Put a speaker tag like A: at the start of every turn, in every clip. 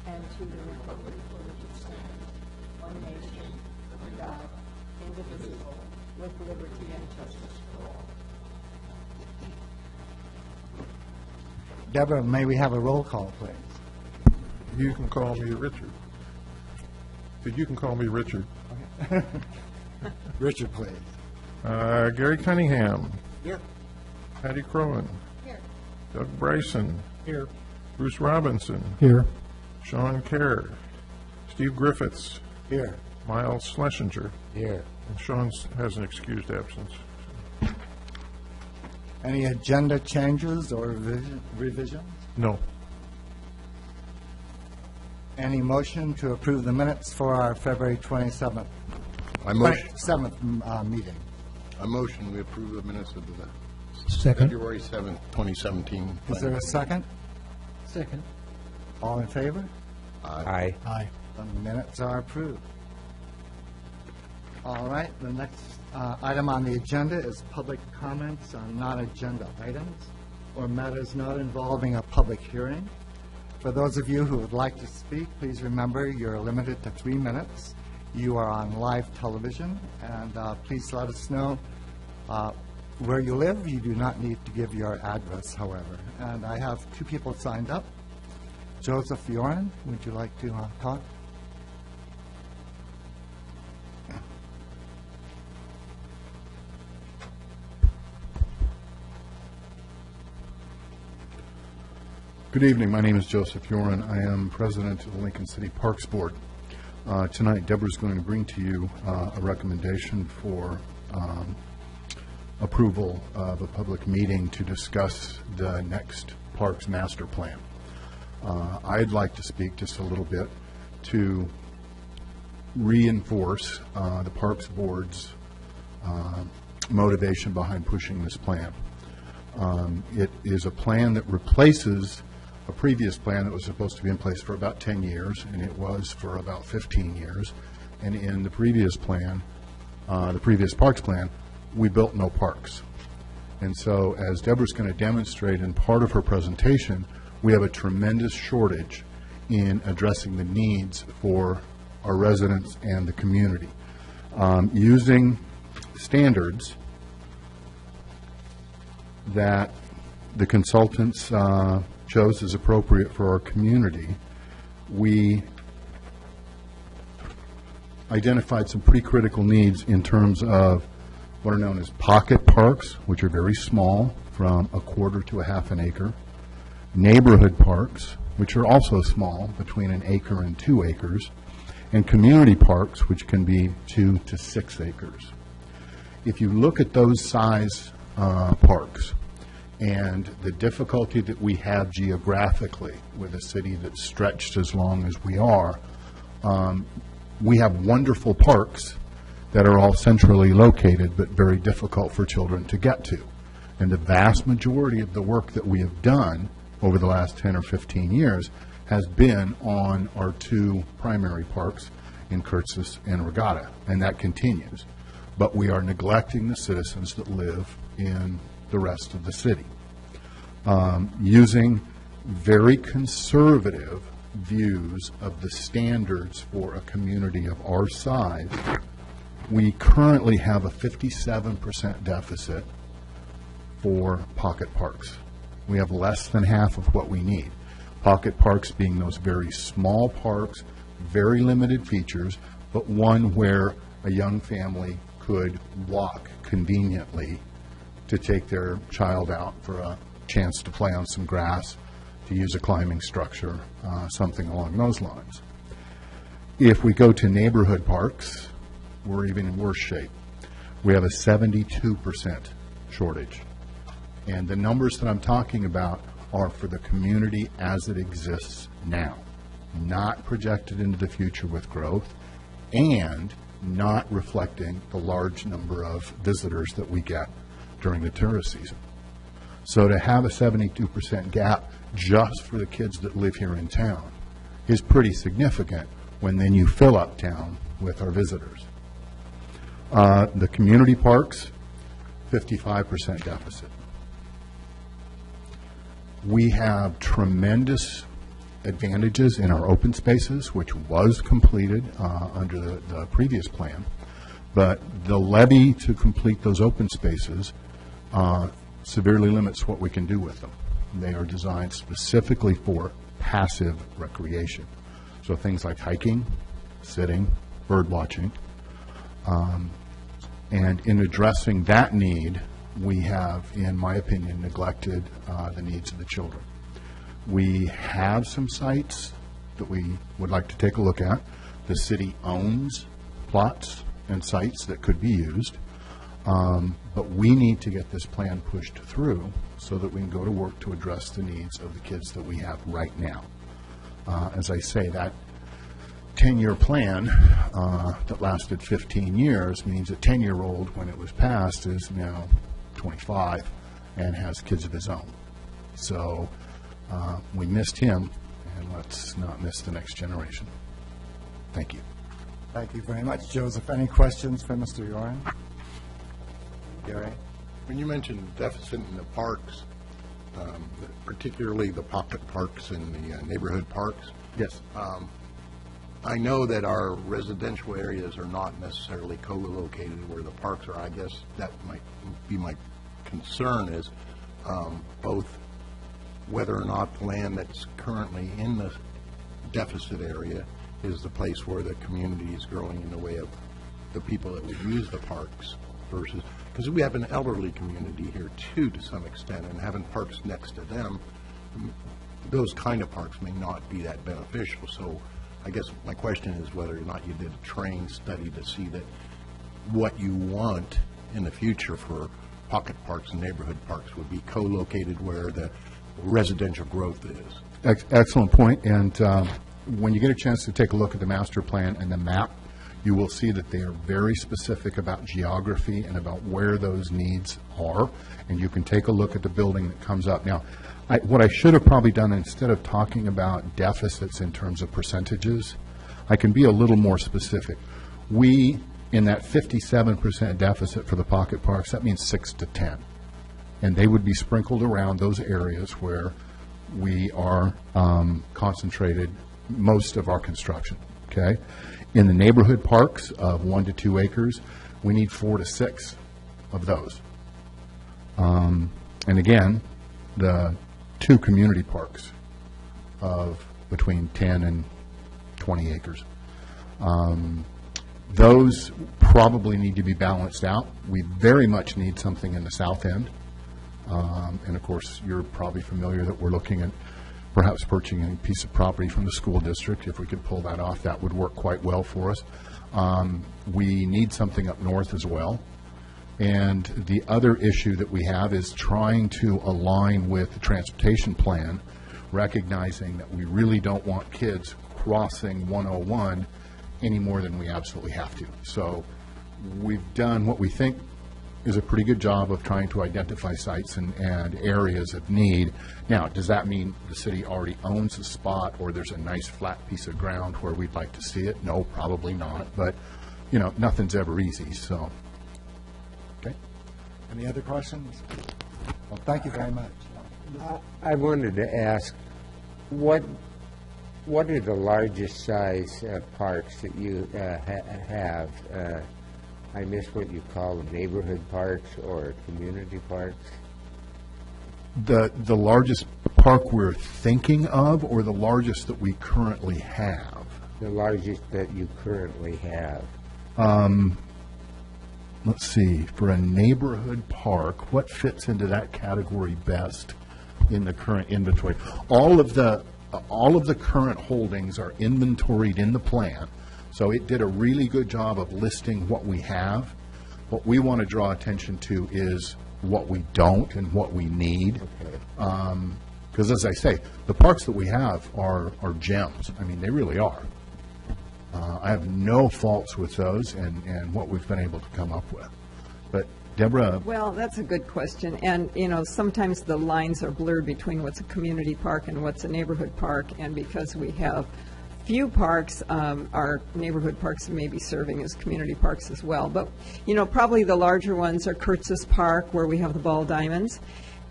A: and to the republic for which it stands, one nation, under God, indivisible, with liberty and justice for all.
B: Deborah, may we have a roll call, please?
C: You can call me Richard. You can call me Richard.
B: Richard, please.
C: Gary Cunningham.
B: Here.
C: Patty Crowan.
A: Here.
C: Doug Bryson.
B: Here.
C: Bruce Robinson.
B: Here.
C: Sean Kerr. Steve Griffiths.
B: Here.
C: Miles Schlesinger.
B: Here.
C: And Sean has an excused absence.
B: Any agenda changes or revisions?
C: No.
B: Any motion to approve the minutes for our February 27th,
D: I motion,
B: 7th meeting?
D: I motion we approve the minutes of the
E: Second.
D: February 7th, 2017.
B: Is there a second?
E: Second.
B: All in favor?
E: Aye. Aye.
B: The minutes are approved. All right, the next item on the agenda is public comments on non-agenda items or matters not involving a public hearing. For those of you who would like to speak, please remember you're limited to 3 minutes. You are on live television, and please let us know where you live. You do not need to give your address, however. And I have 2 people signed up. Joseph Yoren, would you like to talk?
D: Good evening. My name is Joseph Yoren. I am president of the Lincoln City Parks Board. Tonight, Deborah's going to bring to you a recommendation for approval of a public meeting to discuss the next Parks Master Plan. I'd like to speak just a little bit to reinforce the Parks Board's motivation behind pushing this plan. It is a plan that replaces a previous plan that was supposed to be in place for about 10 years, and it was for about 15 years. And in the previous plan, the previous parks plan, we built no parks. And so, as Deborah's going to demonstrate in part of her presentation, we have a tremendous shortage in addressing the needs for our residents and the community. Using standards that the consultants chose as appropriate for our community, we identified some pretty critical needs in terms of what are known as pocket parks, which are very small, from 1/4 to 1/2 an acre, neighborhood parks, which are also small, between 1 acre and 2 acres, and community parks, which can be 2 to 6 acres. If you look at those size parks, and the difficulty that we have geographically with a city that's stretched as long as we are, we have wonderful parks that are all centrally located but very difficult for children to get to. And the vast majority of the work that we have done over the last 10 or 15 years has been on our 2 primary parks in Curtis and Regatta, and that continues. But we are neglecting the citizens that live in the rest of the city. Using very conservative views of the standards for a community of our size, we currently have a 57% deficit for pocket parks. We have less than half of what we need. Pocket parks being those very small parks, very limited features, but one where a young family could walk conveniently to take their child out for a chance to play on some grass, to use a climbing structure, something along those lines. If we go to neighborhood parks, we're even in worse shape. We have a 72% shortage. And the numbers that I'm talking about are for the community as it exists now, not projected into the future with growth, and not reflecting the large number of visitors that we get during the tourist season. So to have a 72% gap just for the kids that live here in town is pretty significant when then you fill up town with our visitors. The community parks, 55% deficit. We have tremendous advantages in our open spaces, which was completed under the previous plan. But the levy to complete those open spaces severely limits what we can do with them. They are designed specifically for passive recreation. So things like hiking, sitting, bird watching. And in addressing that need, we have, in my opinion, neglected the needs of the children. We have some sites that we would like to take a look at. The city owns plots and sites that could be used, but we need to get this plan pushed through so that we can go to work to address the needs of the kids that we have right now. As I say, that 10-year plan that lasted 15 years means a 10-year-old, when it was passed, is now 25 and has kids of his own. So we missed him, and let's not miss the next generation. Thank you.
B: Thank you very much. Joseph, any questions for Mr. Yoren? Gary?
F: When you mentioned deficit in the parks, particularly the pocket parks and the neighborhood parks,
B: Yes.
F: I know that our residential areas are not necessarily co-located where the parks are. I guess that might be my concern is both whether or not the land that's currently in the deficit area is the place where the community is growing in the way of the people that would use the parks versus, because we have an elderly community here too to some extent, and having parks next to them, those kind of parks may not be that beneficial. So I guess my question is whether or not you did a trained study to see that what you want in the future for pocket parks and neighborhood parks would be co-located where the residential growth is.
D: Excellent point. And when you get a chance to take a look at the master plan and the map, you will see that they are very specific about geography and about where those needs are. And you can take a look at the building that comes up. Now, what I should have probably done, instead of talking about deficits in terms of percentages, I can be a little more specific. We, in that 57% deficit for the pocket parks, that means 6 to 10. And they would be sprinkled around those areas where we are concentrated most of our construction, okay? In the neighborhood parks of 1 to 2 acres, we need 4 to 6 of those. And again, the 2 community parks of between 10 and 20 acres. Those probably need to be balanced out. We very much need something in the south end. And of course, you're probably familiar that we're looking at perhaps purchasing a piece of property from the school district. If we could pull that off, that would work quite well for us. We need something up north as well. And the other issue that we have is trying to align with the transportation plan, recognizing that we really don't want kids crossing 101 any more than we absolutely have to. So we've done what we think is a pretty good job of trying to identify sites and areas of need. Now, does that mean the city already owns a spot or there's a nice flat piece of ground where we'd like to see it? No, probably not. But, you know, nothing's ever easy, so. Okay.
B: Any other questions? Well, thank you very much.
G: I wanted to ask, what are the largest size parks that you have? I missed what you call them, neighborhood parks or community parks?
D: The largest park we're thinking of, or the largest that we currently have?
G: The largest that you currently have.
D: Let's see, for a neighborhood park, what fits into that category best in the current inventory? All of the current holdings are inventoried in the plan, so it did a really good job of listing what we have. What we want to draw attention to is what we don't and what we need. Because as I say, the parks that we have are gems. I mean, they really are. I have no faults with those and what we've been able to come up with. But Deborah?
A: Well, that's a good question. And, you know, sometimes the lines are blurred between what's a community park and what's a neighborhood park. And because we have few parks, our neighborhood parks may be serving as community parks as well. But, you know, probably the larger ones are Curtis Park, where we have the ball diamonds,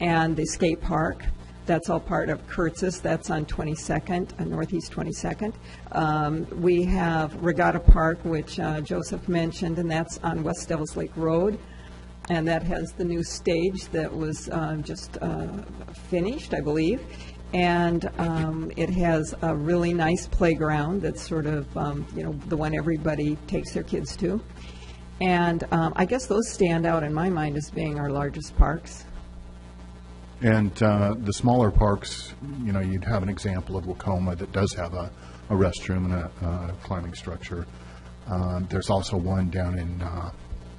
A: and the skate park. That's all part of Curtis. That's on 22nd, Northeast 22nd. We have Regatta Park, which Joseph mentioned, and that's on West Devils Lake Road. And that has the new stage that was just finished, I believe. And it has a really nice playground that's sort of, the one everybody takes their kids to. And I guess those stand out in my mind as being our largest parks.
D: And the smaller parks, you'd have an example of Wacoma that does have a restroom and a climbing structure. There's also one down in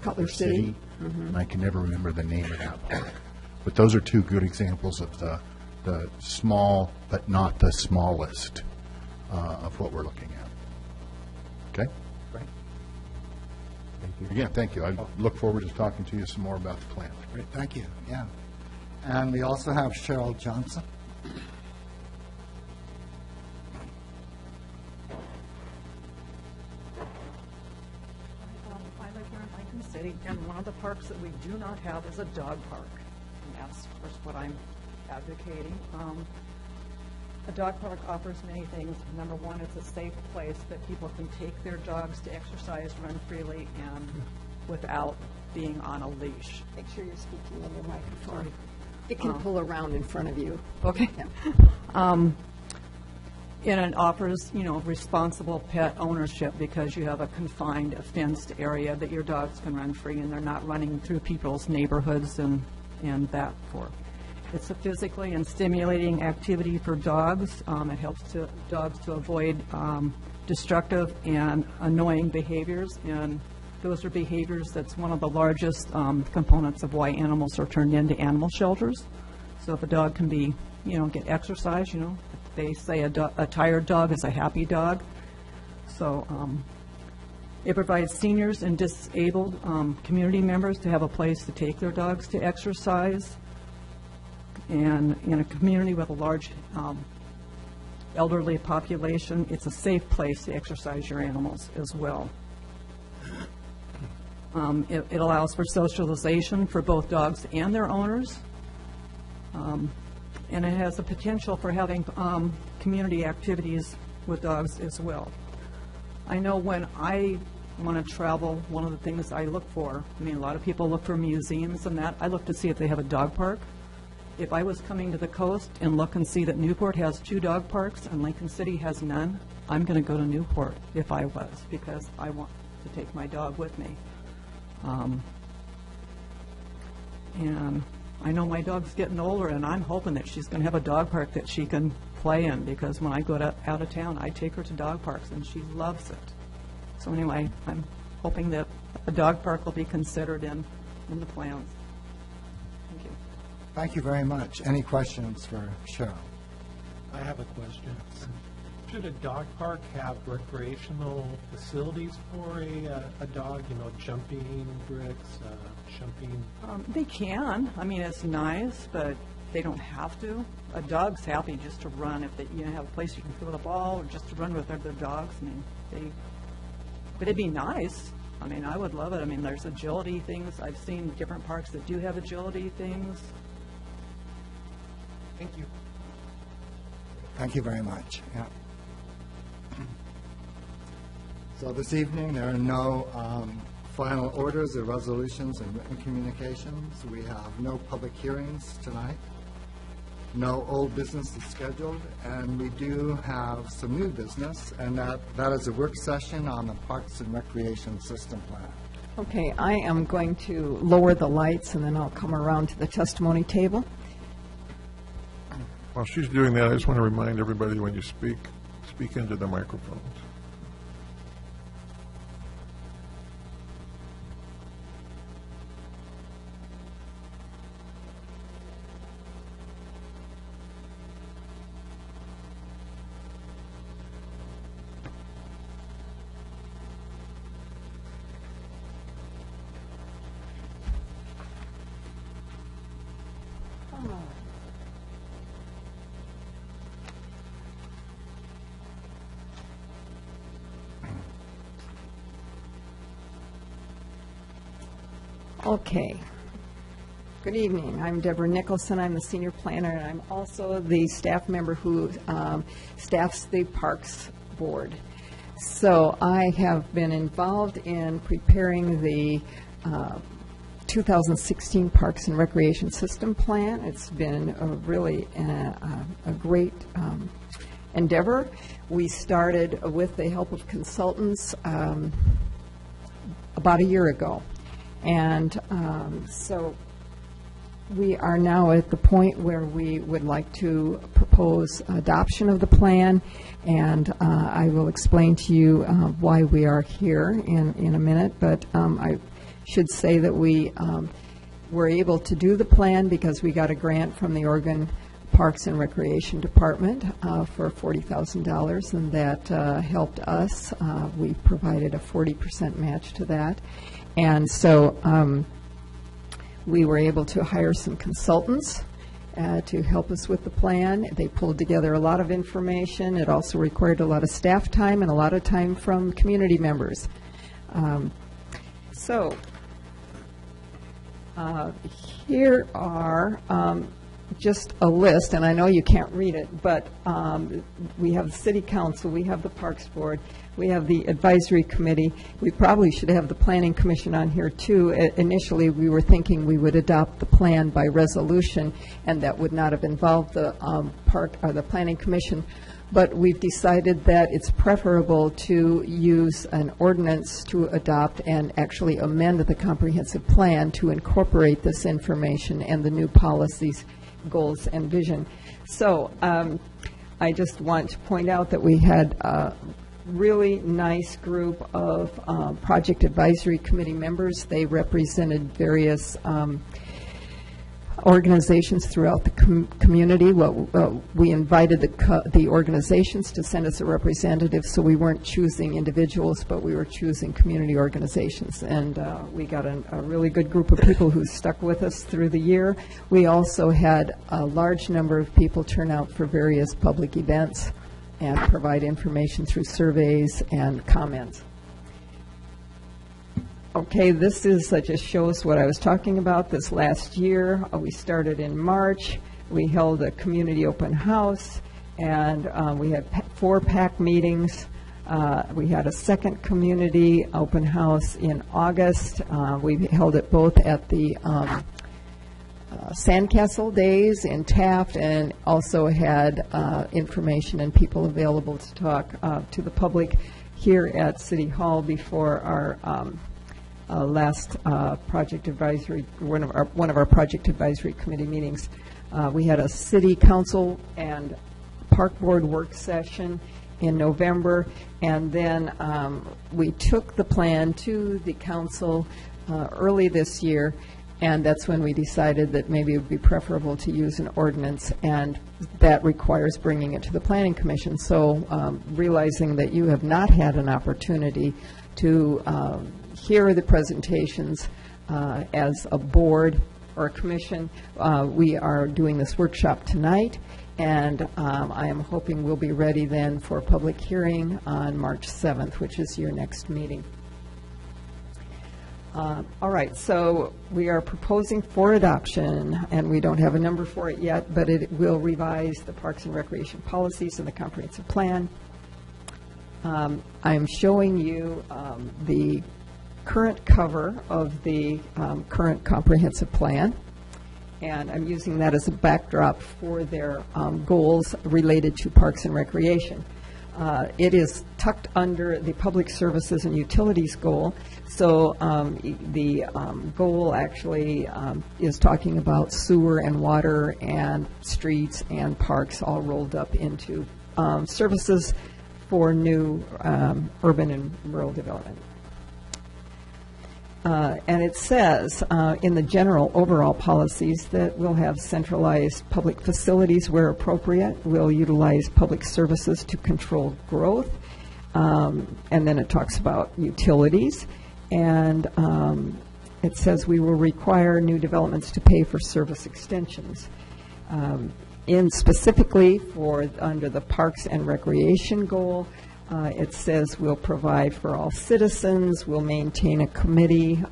A: Cutler City.
D: And I can never remember the name of that park. But those are two good examples of the small, but not the smallest of what we're looking at. Okay?
B: Great.
D: Again, thank you. I look forward to talking to you some more about the plan.
B: Great, thank you. Yeah. And we also have Cheryl Johnson.
H: I live here in Lincoln City, and one of the parks that we do not have is a dog park. And that's, of course, what I'm advocating. A dog park offers many things. Number one, it's a safe place that people can take their dogs to exercise, run freely, and without being on a leash.
A: Make sure you're speaking in your microphone. It can pull around in front of you.
H: Okay. And it offers, responsible pet ownership because you have a confined, a fenced area that your dogs can run free and they're not running through people's neighborhoods and that forth. It's a physically and stimulating activity for dogs. It helps dogs to avoid destructive and annoying behaviors, and those are behaviors that's one of the largest components of why animals are turned into animal shelters. So if a dog can be, get exercise, they say a tired dog is a happy dog. So it provides seniors and disabled community members to have a place to take their dogs to exercise. And in a community with a large elderly population, it's a safe place to exercise your animals as well. It allows for socialization for both dogs and their owners. And it has the potential for having community activities with dogs as well. I know when I want to travel, one of the things I look for, a lot of people look for museums and that. I look to see if they have a dog park. If I was coming to the coast and look and see that Newport has 2 dog parks and Lincoln City has none, I'm going to go to Newport if I was, because I want to take my dog with me. And I know my dog's getting older, and I'm hoping that she's going to have a dog park that she can play in, because when I go out of town, I take her to dog parks, and she loves it. So anyway, I'm hoping that a dog park will be considered in the plans. Thank you.
B: Thank you very much. Any questions for Cheryl?
E: I have a question. Should a dog park have recreational facilities for a dog, jumping bricks, jumping?
H: They can. It's nice, but they don't have to. A dog's happy just to run. If they have a place you can throw the ball, or just to run with other dogs. But it'd be nice. I would love it. There's agility things. I've seen different parks that do have agility things.
E: Thank you.
B: Thank you very much. Yeah. So this evening, there are no final orders or resolutions and written communications. We have no public hearings tonight. No old business is scheduled, and we do have some new business, and that is a work session on the Parks and Recreation System Plan.
A: Okay, I am going to lower the lights, and then I'll come around to the testimony table.
C: While she's doing that, I just want to remind everybody when you speak into the microphones.
A: Okay. Good evening. I'm Deborah Nicholson. I'm the senior planner, and I'm also the staff member who staffs the Parks Board. So I have been involved in preparing the 2016 Parks and Recreation System Plan. It's been really a great endeavor. We started with the help of consultants about a year ago. And so we are now at the point where we would like to propose adoption of the plan, and I will explain to you why we are here in a minute. But I should say that we were able to do the plan because we got a grant from the Oregon Parks and Recreation Department for $40,000, and that helped us. We provided a 40% match to that. And so we were able to hire some consultants to help us with the plan. They pulled together a lot of information. It also required a lot of staff time and a lot of time from community members. Here are just a list, and I know you can't read it, but we have the City Council, we have the Parks Board, we have the Advisory Committee. We probably should have the Planning Commission on here too. Initially, we were thinking we would adopt the plan by resolution, and that would not have involved the the Planning Commission. But we've decided that it's preferable to use an ordinance to adopt and actually amend the comprehensive plan to incorporate this information and the new policies, goals, and vision. So I just want to point out that we had a really nice group of Project Advisory Committee members. They represented various organizations throughout the community. We invited the organizations to send us a representative, so we weren't choosing individuals, but we were choosing community organizations. And we got a really good group of people who stuck with us through the year. We also had a large number of people turn out for various public events and provide information through surveys and comments. Okay, this just shows what I was talking about this last year. We started in March. We held a community open house, and we had 4 PAC meetings. We had a second community open house in August. We held it both at the Sandcastle Days in Taft, and also had information and people available to talk to the public here at City Hall before our last project advisory, one of our project advisory committee meetings. We had a city council and park board work session in November, and then we took the plan to the council early this year, and that's when we decided that maybe it would be preferable to use an ordinance, and that requires bringing it to the Planning Commission. So realizing that you have not had an opportunity to hear the presentations as a board or a commission, we are doing this workshop tonight, and I am hoping we'll be ready then for a public hearing on March 7th, which is your next meeting. All right, so we are proposing for adoption, and we don't have a number for it yet, but it will revise the Parks and Recreation policies and the comprehensive plan. I'm showing you the current cover of the current comprehensive plan, and I'm using that as a backdrop for their goals related to Parks and Recreation. It is tucked under the Public Services and Utilities goal, so the goal actually is talking about sewer and water and streets and parks all rolled up into services for new urban and rural development. And it says in the general overall policies that we'll have centralized public facilities where appropriate. We'll utilize public services to control growth. And then it talks about utilities. And it says we will require new developments to pay for service extensions. In specifically for under the Parks and Recreation goal, it says we'll provide for all citizens, we'll maintain a committee,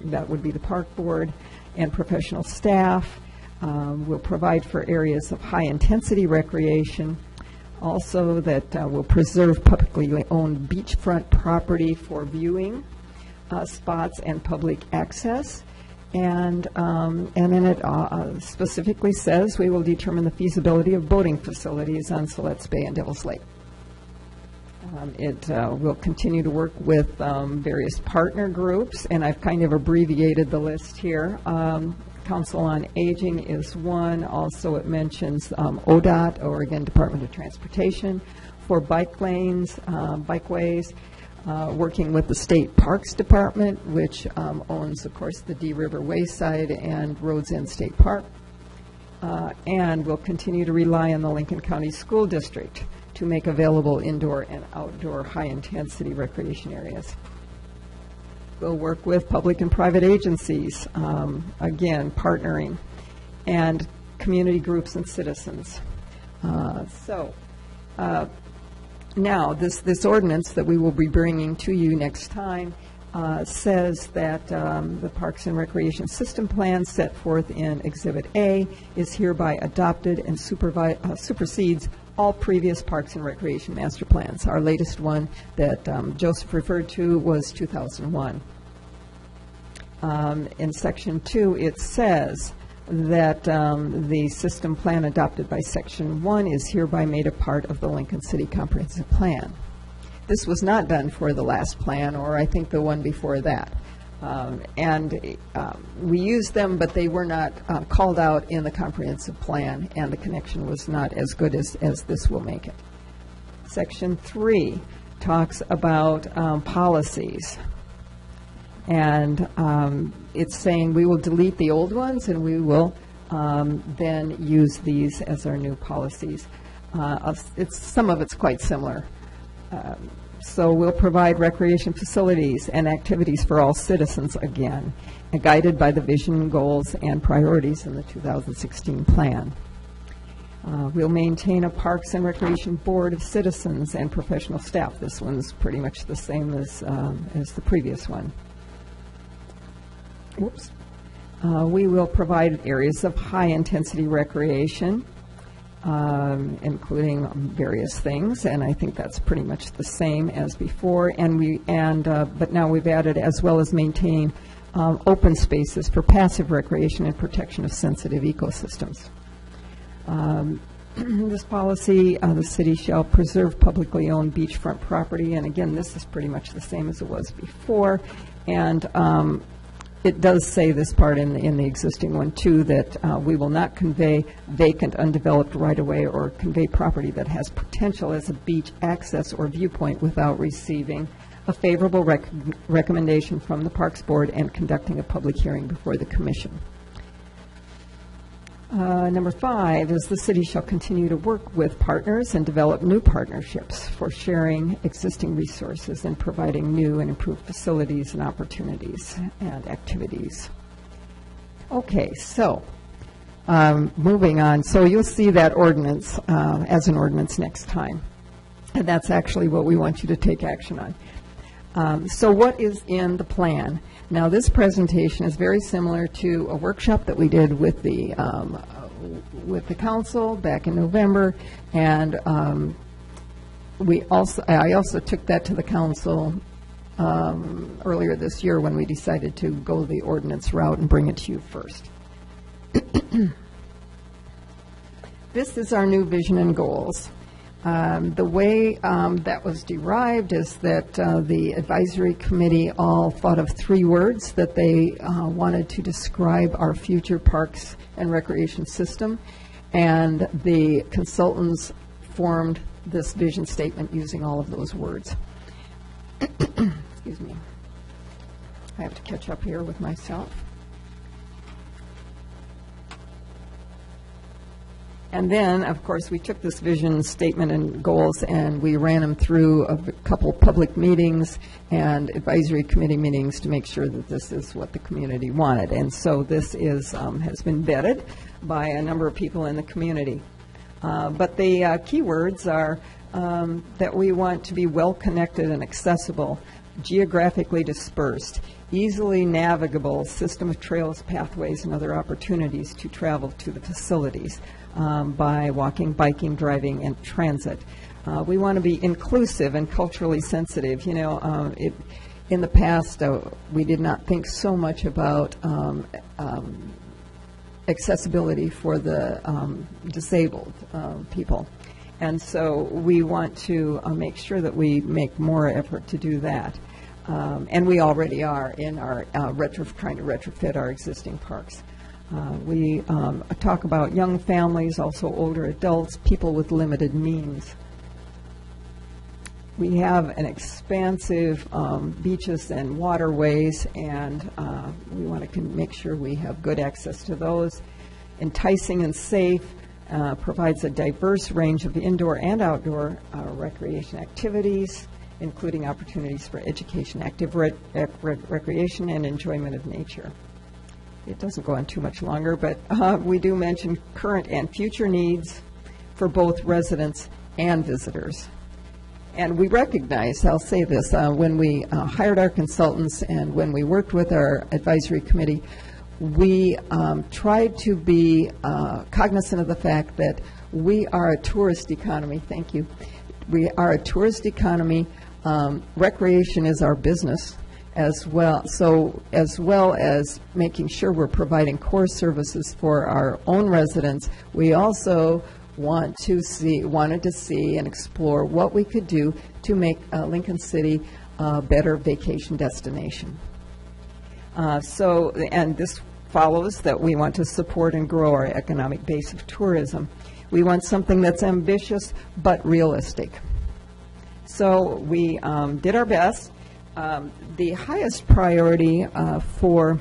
A: that would be the park board, and professional staff. Will provide for areas of high-intensity recreation. Also, that will preserve publicly owned beachfront property for viewing spots and public access. And then it specifically says we will determine the feasibility of boating facilities on Siletz Bay and Devil's Lake. It will continue to work with various partner groups, and I've kind of abbreviated the list here. Council on Aging is one. Also, it mentions ODOT, Oregon Department of Transportation, for bike lanes, bikeways, working with the State Parks Department, which owns, of course, the Dee River Wayside and Rhodes End State Park, and will continue to rely on the Lincoln County School District to make available indoor and outdoor high-intensity recreation areas. We'll work with public and private agencies, again, partnering, and community groups and citizens. Now, this ordinance that we will be bringing to you next time says that the Parks and Recreation System Plan set forth in Exhibit A is hereby adopted and supersedes all previous Parks and Recreation Master Plans. Our latest one that Joseph referred to was 2001. In Section 2, it says that the system plan adopted by Section 1 is hereby made a part of the Lincoln City Comprehensive Plan. This was not done for the last plan, or I think the one before that. We used them, but they were not called out in the comprehensive plan, and the connection was not as good as this will make it. Section 3 talks about policies. And it's saying we will delete the old ones, and we will then use these as our new policies. Some of it's quite similar. So we'll provide recreation facilities and activities for all citizens again, and guided by the vision, goals, and priorities in the 2016 plan. We'll maintain a Parks and Recreation Board of Citizens and professional staff. This one's pretty much the same as the previous one. Whoops. We will provide areas of high-intensity recreation, including various things, and I think that's pretty much the same as before. But now we've added, as well as maintain open spaces for passive recreation and protection of sensitive ecosystems. This policy, the city shall preserve publicly owned beachfront property, and again, this is pretty much the same as it was before. And it does say this part in the existing one, too, that we will not convey vacant, undeveloped right-of-way or convey property that has potential as a beach access or viewpoint without receiving a favorable recommendation from the Parks Board and conducting a public hearing before the Commission. Number 5 is the city shall continue to work with partners and develop new partnerships for sharing existing resources and providing new and improved facilities and opportunities and activities. Okay, so moving on. So you'll see that ordinance as an ordinance next time. And that's actually what we want you to take action on. So what is in the plan? Now, this presentation is very similar to a workshop that we did with the council back in November, and I also took that to the council earlier this year when we decided to go the ordinance route and bring it to you first. This is our new vision and goals. The way that was derived is that the advisory committee all thought of 3 words that they wanted to describe our future parks and recreation system, and the consultants formed this vision statement using all of those words. Excuse me. I have to catch up here with myself. And then, of course, we took this vision statement and goals and we ran them through a couple public meetings and advisory committee meetings to make sure that this is what the community wanted. And so this is has been vetted by a number of people in the community. But the key words are that we want to be well-connected and accessible, geographically dispersed, easily navigable system of trails, pathways, and other opportunities to travel to the facilities by walking, biking, driving, and transit. We want to be inclusive and culturally sensitive. You know, in the past, we did not think so much about accessibility for the disabled people. And so we want to make sure that we make more effort to do that. And we already are in our trying to retrofit our existing parks. We talk about young families, also older adults, people with limited means. We have an expansive beaches and waterways, and we want to make sure we have good access to those. Enticing and safe, provides a diverse range of indoor and outdoor recreation activities, including opportunities for education, active recreation, and enjoyment of nature. It doesn't go on too much longer, but we do mention current and future needs for both residents and visitors. And we recognize, I'll say this, when we hired our consultants and when we worked with our advisory committee, we tried to be cognizant of the fact that we are a tourist economy. Thank you. We are a tourist economy. Recreation is our business as well. So as well as making sure we're providing core services for our own residents, we also wanted to see and explore what we could do to make Lincoln City a better vacation destination. And this follows that we want to support and grow our economic base of tourism. We want something that's ambitious but realistic. So we did our best. The highest priority for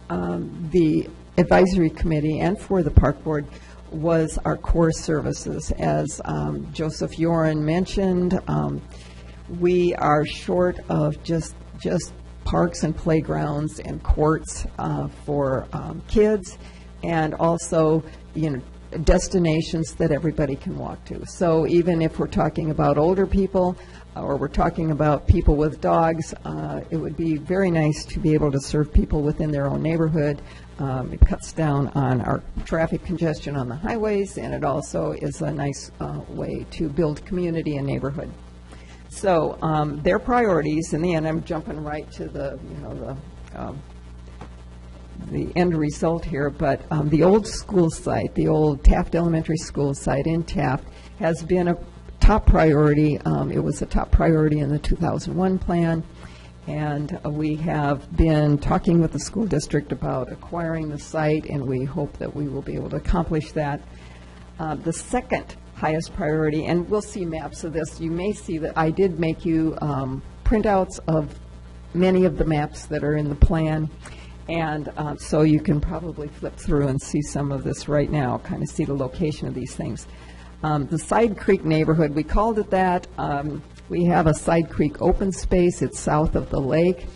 A: the advisory committee and for the park board was our core services. As Joseph Yoren mentioned, we are short of just parks and playgrounds and courts for kids, and also, you know, destinations that everybody can walk to. So even if we're talking about older people or we're talking about people with dogs, it would be very nice to be able to serve people within their own neighborhood. It cuts down on our traffic congestion on the highways, and it also is a nice way to build community and neighborhood. So their priorities, in the end, I'm jumping right to the end result here, but the old school site, the old Taft Elementary School site in Taft, has been a top priority. It was a top priority in the 2001 plan, and we have been talking with the school district about acquiring the site, and we hope that we will be able to accomplish that. The second highest priority, and we'll see maps of this. You may see that I did make you printouts of many of the maps that are in the plan, and so you can probably flip through and see some of this right now, kind of see the location of these things. The Side Creek neighborhood, we called it that. We have a Side Creek open space. It's south of the lake,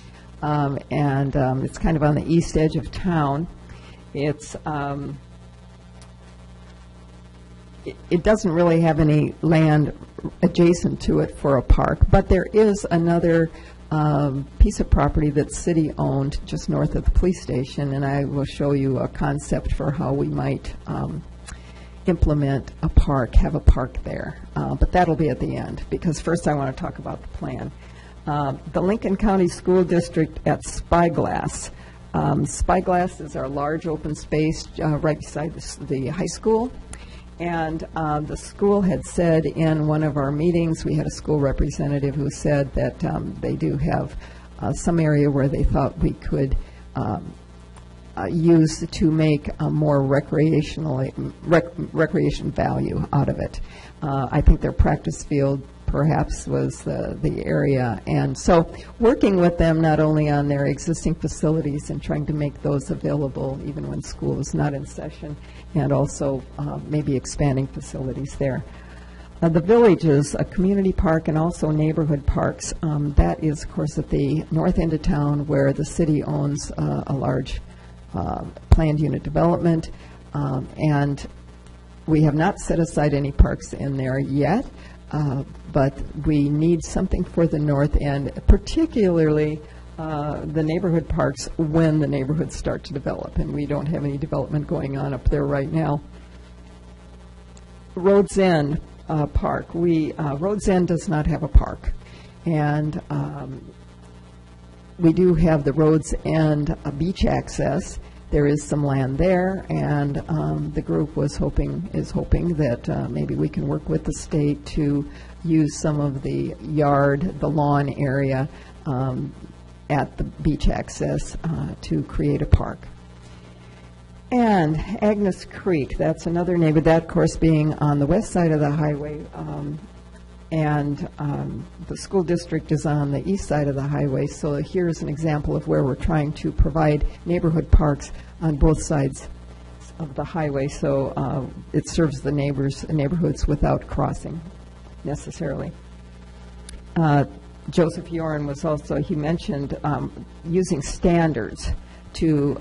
A: and it's kind of on the east edge of town. It's it doesn't really have any land adjacent to it for a park, but there is another piece of property that's city-owned just north of the police station, and I will show you a concept for how we might implement a park, have a park there. But that'll be at the end, because first I want to talk about the plan. The Lincoln County School District at Spyglass. Spyglass is our large open space right beside the high school. And the school had said in one of our meetings, we had a school representative who said that they do have some area where they thought we could use to make a more recreation value out of it. I think their practice field perhaps was the area. And so working with them not only on their existing facilities and trying to make those available even when school is not in session, and also maybe expanding facilities there. The Village is a community park and also neighborhood parks. That is, of course, at the north end of town where the city owns a large planned unit development, and we have not set aside any parks in there yet. but we need something for the north end, particularly the neighborhood parks when the neighborhoods start to develop, and we don't have any development going on up there right now. Rhodes End Park. Rhodes End does not have a park, and we do have the Rhodes End beach access. There is some land there, and the group is hoping that maybe we can work with the state to use some of the lawn area at the beach access to create a park. And Agnes Creek, that's another neighborhood, that of course being on the west side of the highway, and the school district is on the east side of the highway, so here's an example of where we're trying to provide neighborhood parks on both sides of the highway, so it serves the neighborhoods without crossing necessarily. Joseph Yoren was also, he mentioned using standards to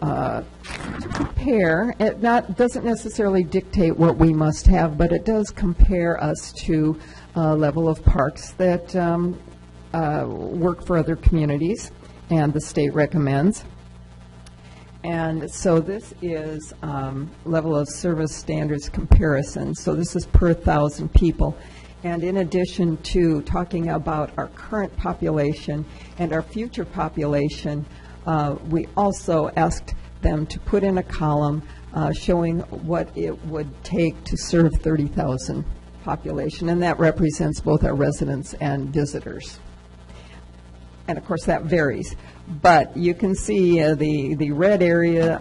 A: compare. It doesn't necessarily dictate what we must have, but it does compare us to a level of parks that work for other communities, and the state recommends. And so this is level of service standards comparison. So this is per 1,000 people. And in addition to talking about our current population and our future population, we also asked them to put in a column showing what it would take to serve 30,000 population, and that represents both our residents and visitors. And of course that varies, but you can see the red area,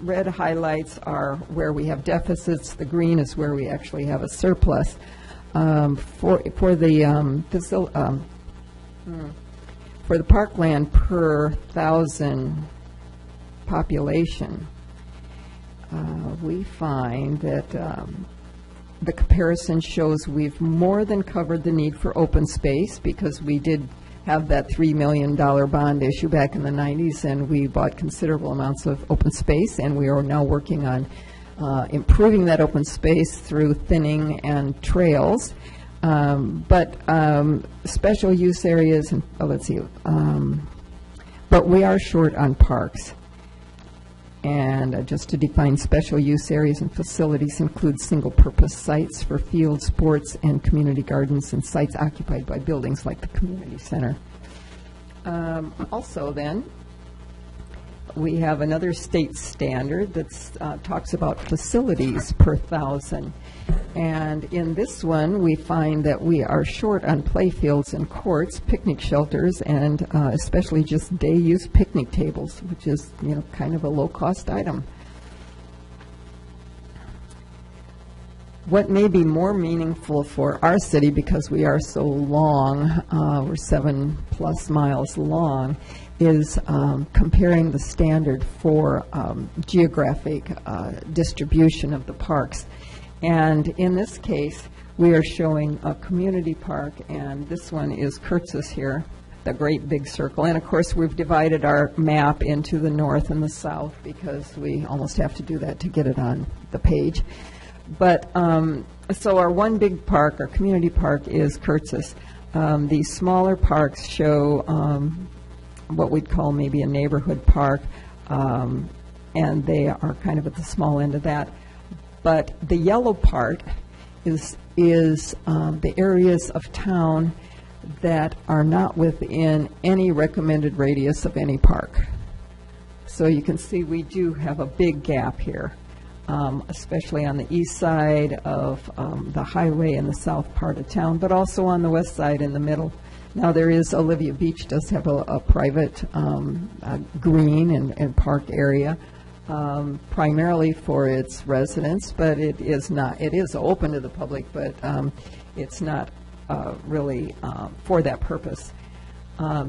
A: red highlights are where we have deficits, the green is where we actually have a surplus. For the parkland per 1,000 population, we find that the comparison shows we've more than covered the need for open space, because we did have that $3 million bond issue back in the 90s, and we bought considerable amounts of open space, and we are now working on improving that open space through thinning and trails. But special use areas, and let's see, but we are short on parks. And just to define, special use areas and facilities include single-purpose sites for field sports and community gardens, and sites occupied by buildings like the community center. Also then, we have another state standard that talks about facilities per 1,000. And in this one, we find that we are short on playfields and courts, picnic shelters, and especially just day-use picnic tables, which is, kind of a low-cost item. What may be more meaningful for our city, because we are so long, we're 7+ miles long, is comparing the standard for geographic distribution of the parks. And in this case, we are showing a community park, and this one is Curtis here, the great big circle. And of course, we've divided our map into the north and the south, because we almost have to do that to get it on the page. But so our one big park, our community park, is Curtis. These smaller parks show what we'd call maybe a neighborhood park, and they are kind of at the small end of that. But the yellow part is the areas of town that are not within any recommended radius of any park. So you can see we do have a big gap here, especially on the east side of the highway in the south part of town, but also on the west side in the middle. Now there is, Olivia Beach does have a private green and park area, primarily for its residents, but it is open to the public, but it's not really for that purpose.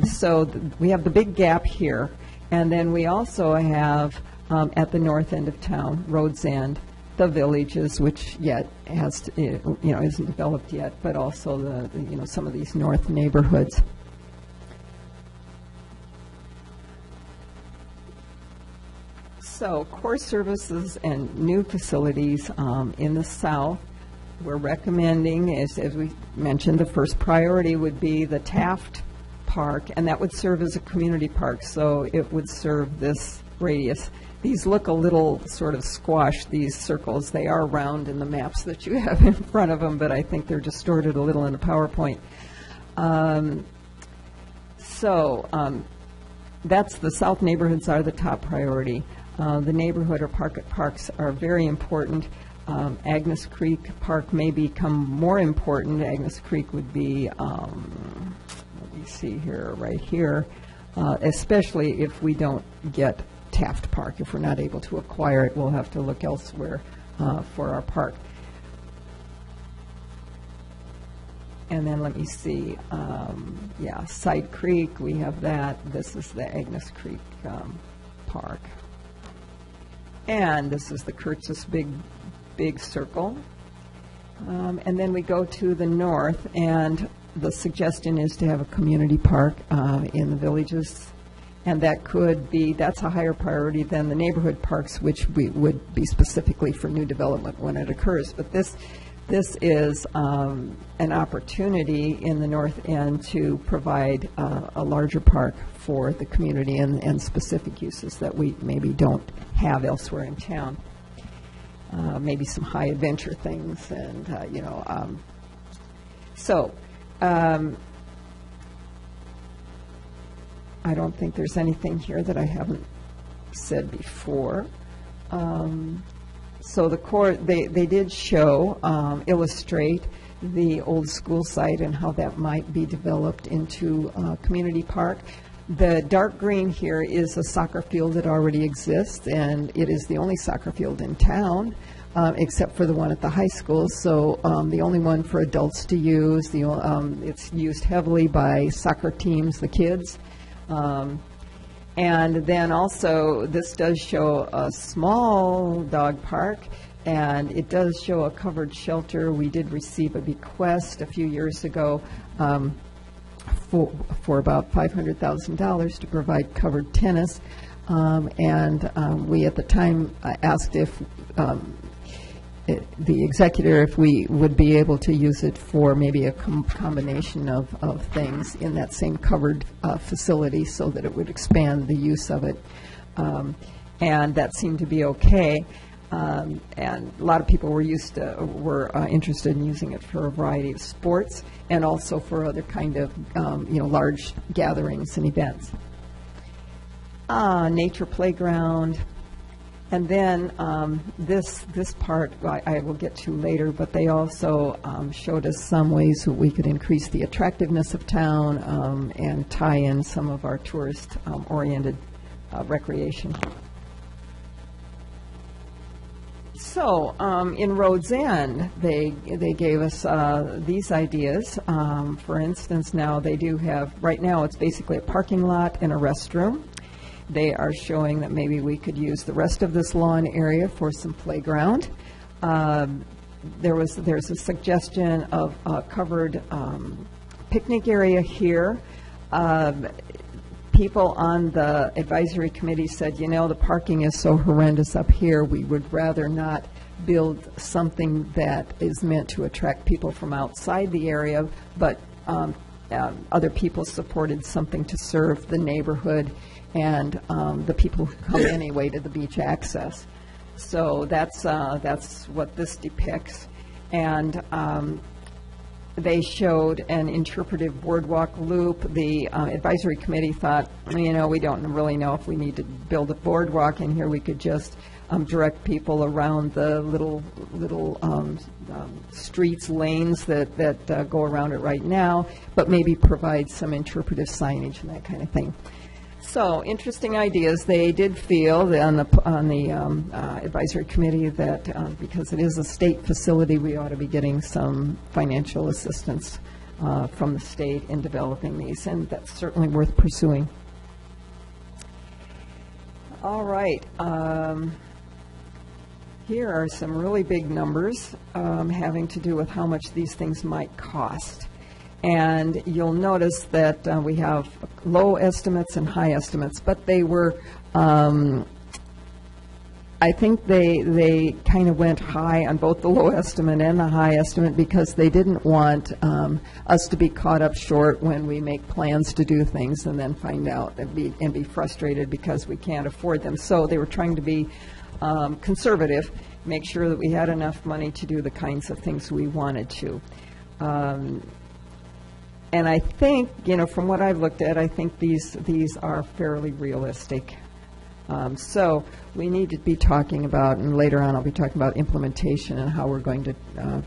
A: So we have the big gap here, and then we also have at the north end of town, Rhodes End, the Villages, which yet has to, isn't developed yet, but also the some of these north neighborhoods. So core services and new facilities in the south, we're recommending is, as we mentioned, the first priority would be the Taft Park, and that would serve as a community park, so it would serve this radius. These look a little sort of squashed, these circles. They are round in the maps that you have in front of them, but I think they're distorted a little in the PowerPoint. That's the south neighborhoods are the top priority. The neighborhood or parks are very important. Agnes Creek Park may become more important. Agnes Creek would be, let me see here, right here, especially if we don't get Taft Park. If we're not able to acquire it, we'll have to look elsewhere for our park. And then let me see, Side Creek, we have that. This is the Agnes Creek Park. And this is the Curtis Big Circle. And then we go to the north, and the suggestion is to have a community park in the villages. And that's a higher priority than the neighborhood parks, which would be specifically for new development when it occurs. But this is an opportunity in the north end to provide a larger park for the community and specific uses that we maybe don't have elsewhere in town. Maybe some high adventure things, and I don't think there's anything here that I haven't said before. So the core, they did show, illustrate the old school site and how that might be developed into a community park. The dark green here is a soccer field that already exists, and it is the only soccer field in town, except for the one at the high school. So the only one for adults to use. It's used heavily by soccer teams, the kids. And then also, this does show a small dog park, and it does show a covered shelter. We did receive a bequest a few years ago for about $500,000 to provide covered tennis. We at the time asked if the executor, if we would be able to use it for maybe a combination of things in that same covered facility, so that it would expand the use of it. And that seemed to be okay. And a lot of people were interested in using it for a variety of sports, and also for other kind of large gatherings and events. Nature playground. And then this part I will get to later, but they also showed us some ways that we could increase the attractiveness of town and tie in some of our tourist-oriented recreation. So in Rhodes End, they gave us these ideas. For instance, now they do have, right now it's basically a parking lot and a restroom. They are showing that maybe we could use the rest of this lawn area for some playground. There's a suggestion of a covered picnic area here. People on the advisory committee said, the parking is so horrendous up here, we would rather not build something that is meant to attract people from outside the area, but other people supported something to serve the neighborhood and the people who come anyway to the beach access. So that's what this depicts. And they showed an interpretive boardwalk loop. The advisory committee thought, we don't really know if we need to build a boardwalk in here. We could just direct people around the little streets, lanes that go around it right now, but maybe provide some interpretive signage and that kind of thing. So, interesting ideas. They did feel on the advisory committee that because it is a state facility, we ought to be getting some financial assistance from the state in developing these, and that's certainly worth pursuing. All right. Here are some really big numbers having to do with how much these things might cost. And you'll notice that we have low estimates and high estimates, but they were, I I think they kind of went high on both the low estimate and the high estimate because they didn't want us to be caught up short when we make plans to do things and then find out and be frustrated because we can't afford them. So they were trying to be conservative, make sure that we had enough money to do the kinds of things we wanted to. And I think, from what I've looked at, I think these are fairly realistic. So we need to be talking about, and later on I'll be talking about implementation and how we're going to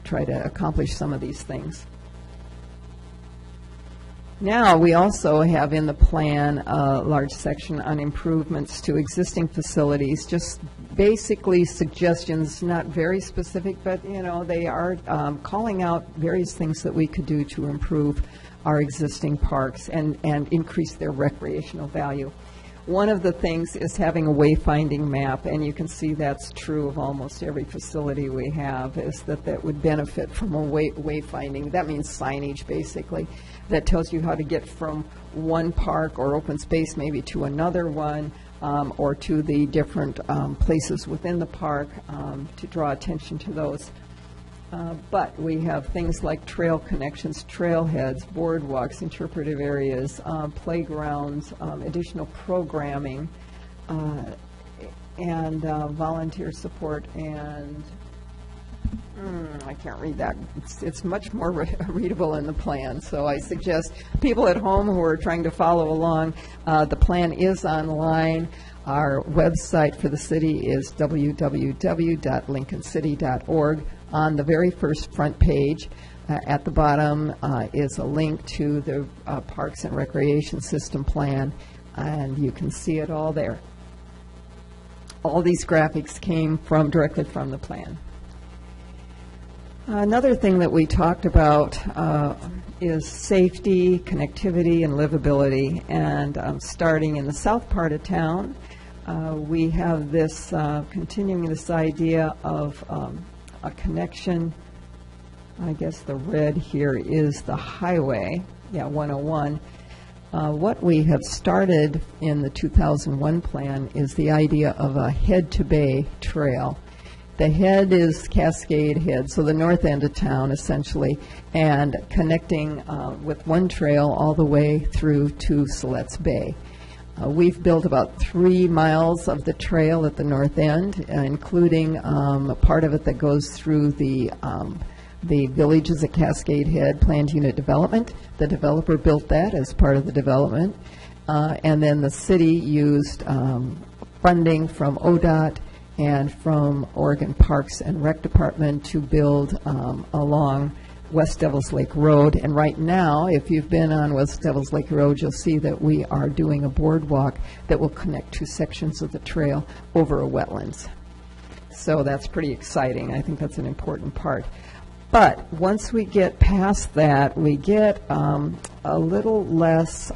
A: try to accomplish some of these things. Now, we also have in the plan a large section on improvements to existing facilities, just basically suggestions, not very specific, but, they are calling out various things that we could do to improve our existing parks and increase their recreational value. One of the things is having a wayfinding map, and you can see that's true of almost every facility we have, is that would benefit from a wayfinding. That means signage, basically, that tells you how to get from one park or open space maybe to another one, or to the different places within the park to draw attention to those. But we have things like trail connections, trailheads, boardwalks, interpretive areas, playgrounds, additional programming, and volunteer support, and I can't read that. It's much more readable in the plan, so I suggest people at home who are trying to follow along, the plan is online. Our website for the city is www.lincolncity.org. On the very first front page, at the bottom is a link to the Parks and Recreation System Plan, and you can see it all there. All these graphics came directly from the plan. Another thing that we talked about is safety, connectivity, and livability. And starting in the south part of town, we have this, continuing this idea of a connection. I guess the red here is the highway, 101. What we have started in the 2001 plan is the idea of a head-to-bay trail. The head is Cascade Head, so the north end of town, essentially, and connecting with one trail all the way through to Siletz Bay. We've built about 3 miles of the trail at the north end, including a part of it that goes through the villages at Cascade Head planned unit development. The developer built that as part of the development. And then the city used funding from ODOT and from Oregon Parks and Rec Department to build along West Devils Lake Road. And right now, if you've been on West Devils Lake Road, you'll see that we are doing a boardwalk that will connect 2 sections of the trail over a wetlands. So that's pretty exciting. I think that's an important part. But once we get past that, we get a little less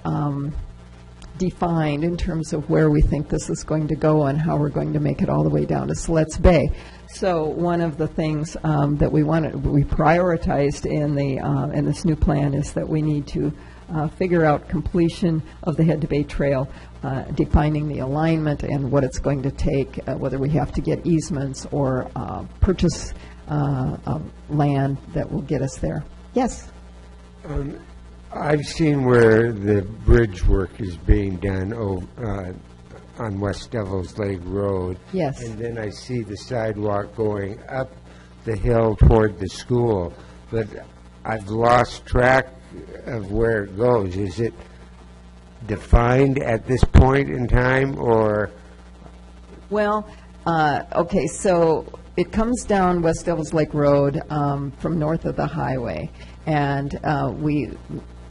A: defined in terms of where we think this is going to go and how we're going to make it all the way down to Siletz Bay. So one of the things that we prioritized in this new plan is that we need to figure out completion of the Head to Bay Trail, defining the alignment and what it's going to take, whether we have to get easements or purchase land that will get us there. Yes?
G: I've seen where the bridge work is being done on West Devils Lake Road.
A: Yes.
G: And then I see the sidewalk going up the hill toward the school, but I've lost track of where it goes. Is it defined at this point in time, or?
A: Well, okay, so it comes down West Devils Lake Road from north of the highway, and we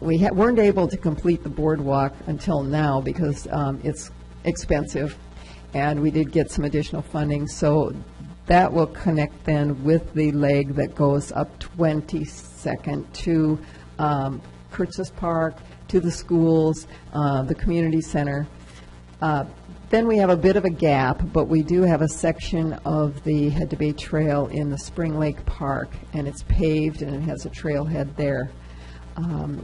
A: weren't able to complete the boardwalk until now because it's expensive, and we did get some additional funding, so that will connect then with the leg that goes up 22nd to Curtis Park, to the schools, the community center. Then we have a bit of a gap, but we do have a section of the Head to Bay Trail in the Spring Lake Park, and it's paved and it has a trailhead there.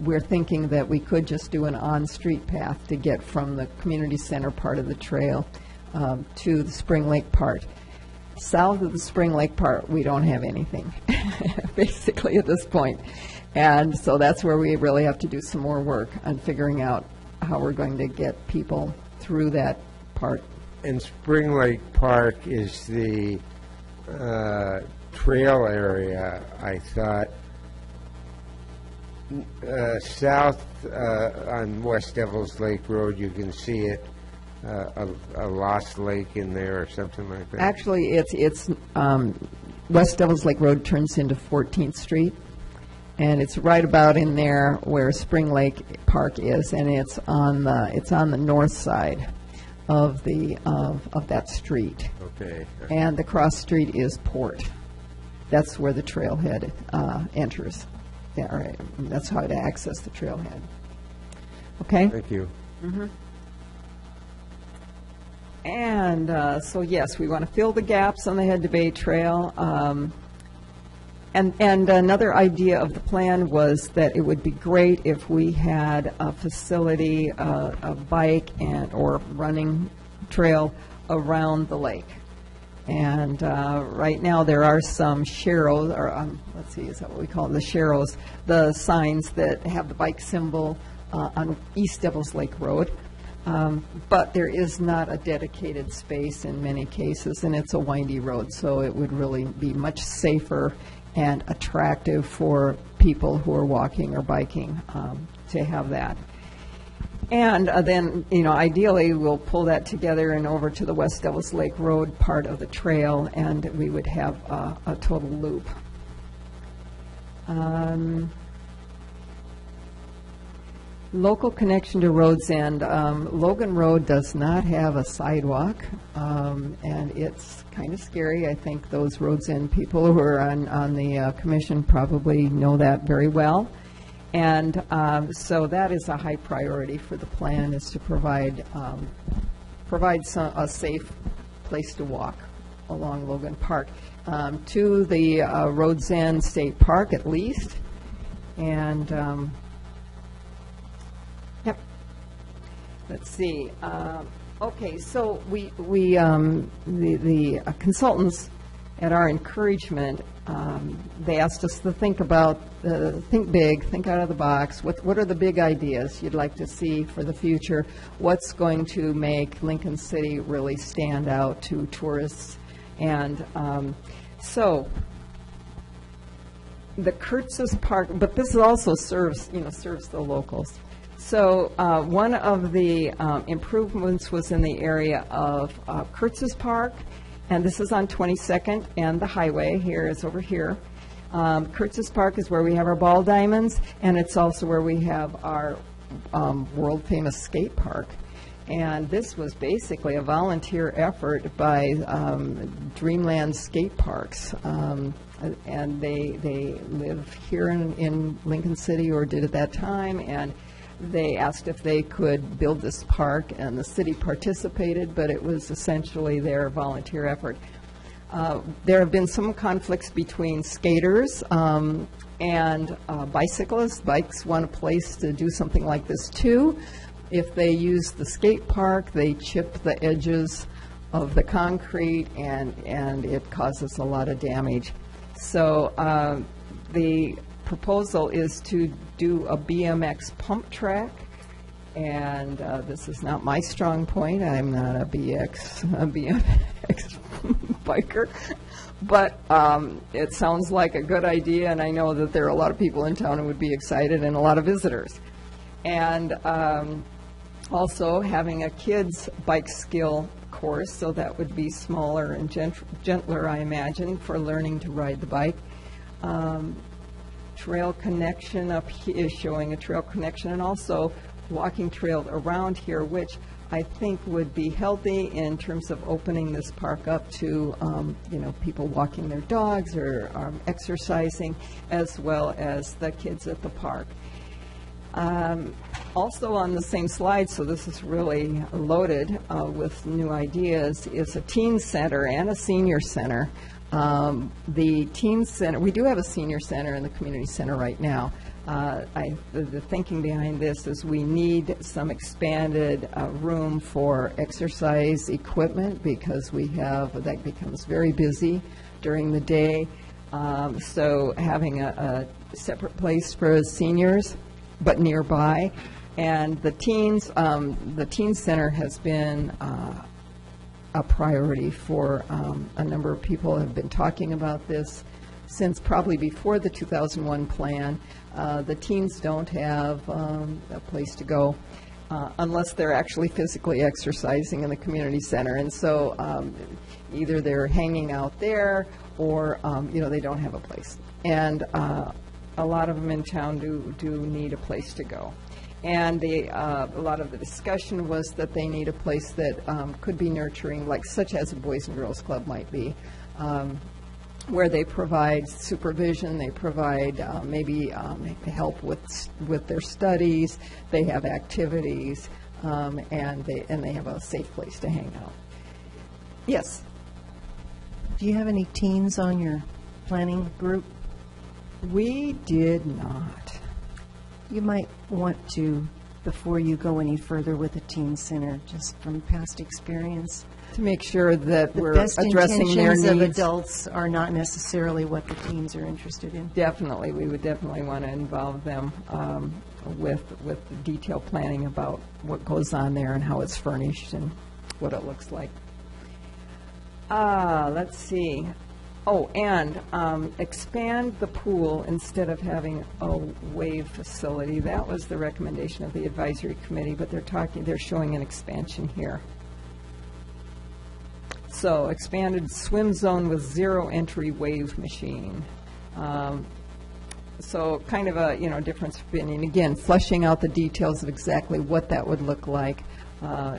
A: We're thinking that we could just do an on-street path to get from the community center part of the trail to the Spring Lake part. South of the Spring Lake part, we don't have anything, basically, at this point. And so that's where we really have to do some more work on figuring out how we're going to get people through that part.
G: And Spring Lake Park is the trail area, I thought. South on West Devils Lake Road, you can see it, a lost lake in there or something like that.
A: Actually, it's West Devils Lake Road turns into 14th Street, and it's right about in there where Spring Lake Park is, and it's on the north side of that street.
G: Okay.
A: And the cross street is Port. That's where the trailhead enters. Yeah, right. That's how to access the trailhead. Okay?
G: Thank you.
A: And so, yes, we want to fill the gaps on the Head to Bay Trail. And another idea of the plan was that it would be great if we had a facility, a bike and or running trail around the lake. And right now there are some sharrows, or let's see, is that what we call it? The sharrows, the signs that have the bike symbol on East Devils Lake Road. But there is not a dedicated space in many cases, and it's a windy road, so it would really be much safer and attractive for people who are walking or biking to have that. And then, ideally, we'll pull that together and over to the West Devils Lake Road part of the trail, and we would have a total loop. Local connection to Road's End. Logan Road does not have a sidewalk, and it's kind of scary. I think those Road's End people who are on the commission probably know that very well. And so that is a high priority for the plan, is to provide a safe place to walk along Logan Park to the Road's End State Park at least. And yep. Let's see. Okay, so the consultants, at our encouragement, they asked us to think big, think out of the box. What are the big ideas you'd like to see for the future? What's going to make Lincoln City really stand out to tourists? And so the Kurtz's Park, but this also serves the locals. So one of the improvements was in the area of Kurtz's Park. And this is on 22nd and the highway. Here is over here. Kurtz's Park is where we have our ball diamonds, and it's also where we have our world-famous skate park. And this was basically a volunteer effort by Dreamland Skate Parks. And they live here in Lincoln City, or did at that time, and they asked if they could build this park, and the city participated, but it was essentially their volunteer effort. There have been some conflicts between skaters and bicyclists. Bikes want a place to do something like this too. If they use the skate park, they chip the edges of the concrete, and it causes a lot of damage. So the proposal is to do a BMX pump track, and this is not my strong point. I'm not a BMX biker, but it sounds like a good idea, and I know that there are a lot of people in town who would be excited, and a lot of visitors. And also having a kids bike skill course, so that would be smaller and gentler, I imagine, for learning to ride the bike. Trail connection up here is showing a trail connection, and also walking trails around here, which I think would be healthy in terms of opening this park up to people walking their dogs or exercising, as well as the kids at the park. Also on the same slide, so this is really loaded with new ideas, is a teen center and a senior center. The teen center, we do have a senior center in the community center right now, The thinking behind this is we need some expanded room for exercise equipment because that becomes very busy during the day. So having a separate place for seniors, but nearby. And the teen center has been a priority for a number of people have been talking about this since probably before the 2001 plan. The teens don't have a place to go unless they're actually physically exercising in the community center. And so either they're hanging out there or, they don't have a place. And a lot of them in town do need a place to go. And a lot of the discussion was that they need a place that could be nurturing, like such as a Boys and Girls Club might be, where they provide supervision, they provide maybe help with their studies, they have activities, and they have a safe place to hang out. Yes?
I: Do you have any teens on your planning group?
A: We did not.
I: You might want to, before you go any further with the teen center, just from past experience,
A: to make sure that
I: the
A: we're
I: best
A: addressing their
I: intentions of
A: needs.
I: adults are not necessarily what the teens are interested in.
A: Definitely, we would definitely want to involve them with the detailed planning about what goes on there and how it's furnished and what it looks like. Let's see. Oh, and expand the pool instead of having a wave facility. That was the recommendation of the advisory committee, but they're showing an expansion here. So expanded swim zone with zero entry wave machine. So kind of a, difference of opinion. Again, fleshing out the details of exactly what that would look like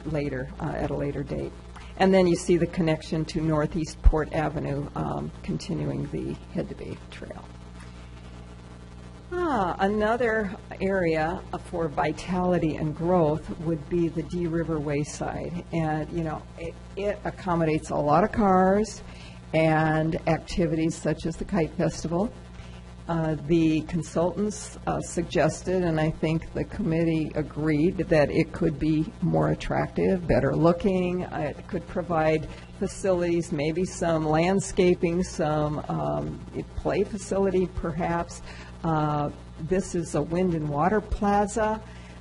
A: later, at a later date. And then you see the connection to Northeast Port Avenue, continuing the Head to Bay Trail. Another area for vitality and growth would be the Dee River Wayside. And, it accommodates a lot of cars and activities such as the Kite Festival. The consultants suggested, and I think the committee agreed, that it could be more attractive, better looking. It could provide facilities, maybe some landscaping, some play facility perhaps. This is a wind and water plaza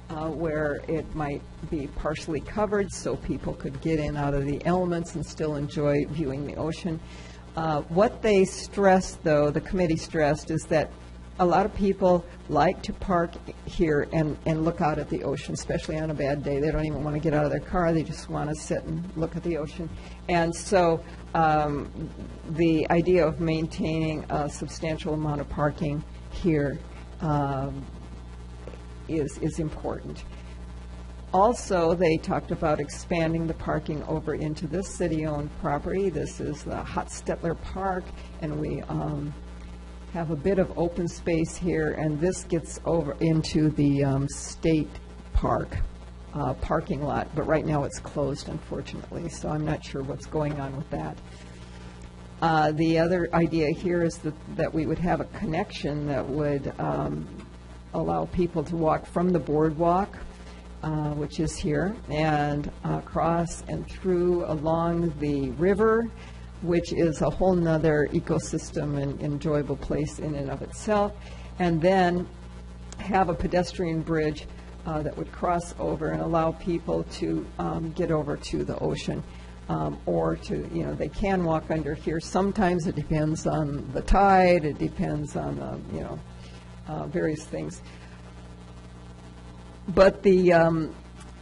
A: where it might be partially covered so people could get in out of the elements and still enjoy viewing the ocean. What they stressed, though, the committee stressed, is that a lot of people like to park here and look out at the ocean, especially on a bad day. They don't even want to get out of their car. They just want to sit and look at the ocean. And so the idea of maintaining a substantial amount of parking here is important. Also, they talked about expanding the parking over into this city-owned property. This is the Hostetler Park, and we have a bit of open space here, and this gets over into the state park parking lot, but right now it's closed, unfortunately, so I'm not sure what's going on with that. The other idea here is that we would have a connection that would allow people to walk from the boardwalk, which is here, and across and through along the river, which is a whole nother ecosystem and enjoyable place in and of itself, and then have a pedestrian bridge that would cross over and allow people to get over to the ocean. Or to, they can walk under here. Sometimes it depends on the tide, it depends on, various things. But the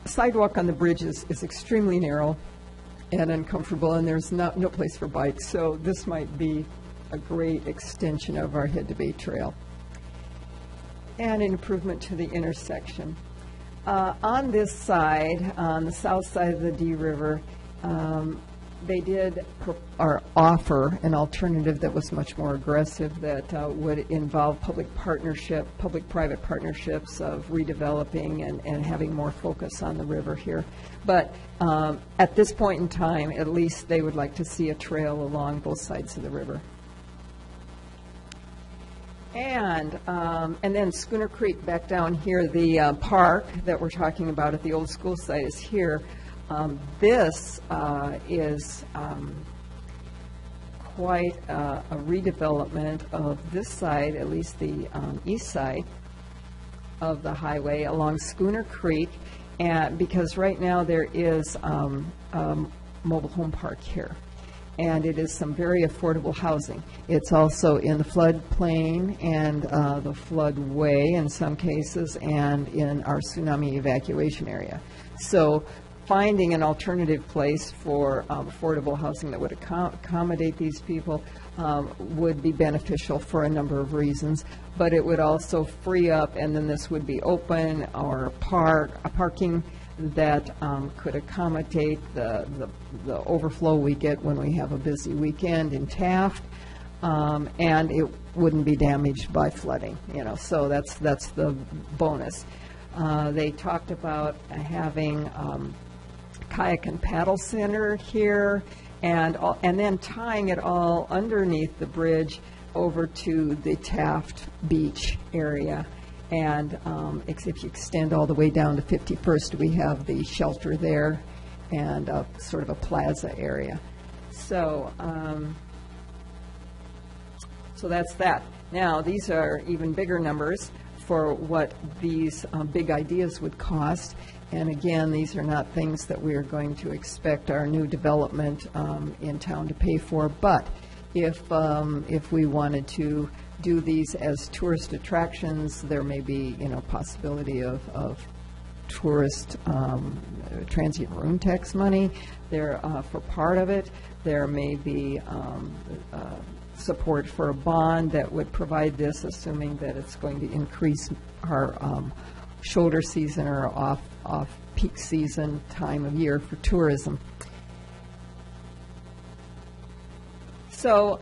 A: sidewalk on the bridge is extremely narrow and uncomfortable, and there's no place for bikes. So this might be a great extension of our Head to Bay Trail. And an improvement to the intersection. On this side, on the south side of the Dee River, they did offer an alternative that was much more aggressive, that would involve public-private partnerships of redeveloping and having more focus on the river here. But at this point in time, at least they would like to see a trail along both sides of the river. And then Schooner Creek back down here, the park that we're talking about at the old school site is here. This is quite a redevelopment of this side, at least the east side of the highway along Schooner Creek, and because right now there is a mobile home park here. And it is some very affordable housing. It's also in the floodplain and the floodway in some cases, and in our tsunami evacuation area. So finding an alternative place for affordable housing that would accommodate these people would be beneficial for a number of reasons, but it would also free up, and then this would be open or parking that could accommodate the overflow we get when we have a busy weekend in Taft, and it wouldn't be damaged by flooding, so that's the bonus. They talked about having kayak and paddle center here, and then tying it all underneath the bridge over to the Taft Beach area. And if you extend all the way down to 51st, we have the shelter there and sort of a plaza area. So, so that's that. Now, these are even bigger numbers for what these big ideas would cost. And again, these are not things that we are going to expect our new development in town to pay for. But if we wanted to do these as tourist attractions, there may be, possibility of tourist transient room tax money there for part of it. There may be support for a bond that would provide this, assuming that it's going to increase our shoulder season or off peak season time of year for tourism. So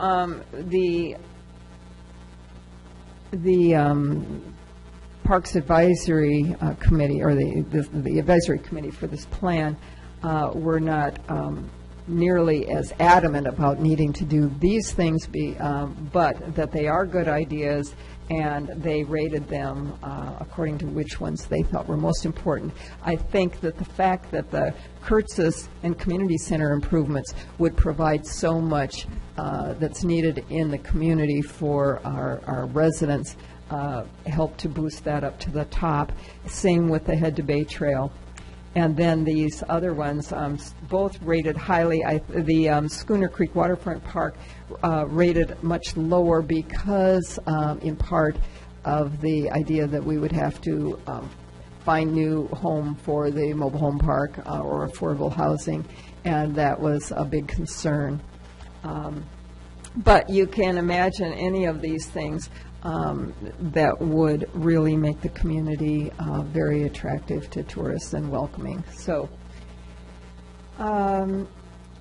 A: the Parks Advisory Committee, or the advisory committee for this plan, were not nearly as adamant about needing to do these things, but that they are good ideas, and they rated them according to which ones they thought were most important. I think that the fact that the Curtis and Community Center improvements would provide so much that's needed in the community for our residents help to boost that up to the top. Same with the Head to Bay Trail. And then these other ones, both rated highly. The Schooner Creek Waterfront Park rated much lower because, in part, of the idea that we would have to find new home for the mobile home park or affordable housing, and that was a big concern. But you can imagine any of these things that would really make the community very attractive to tourists and welcoming. So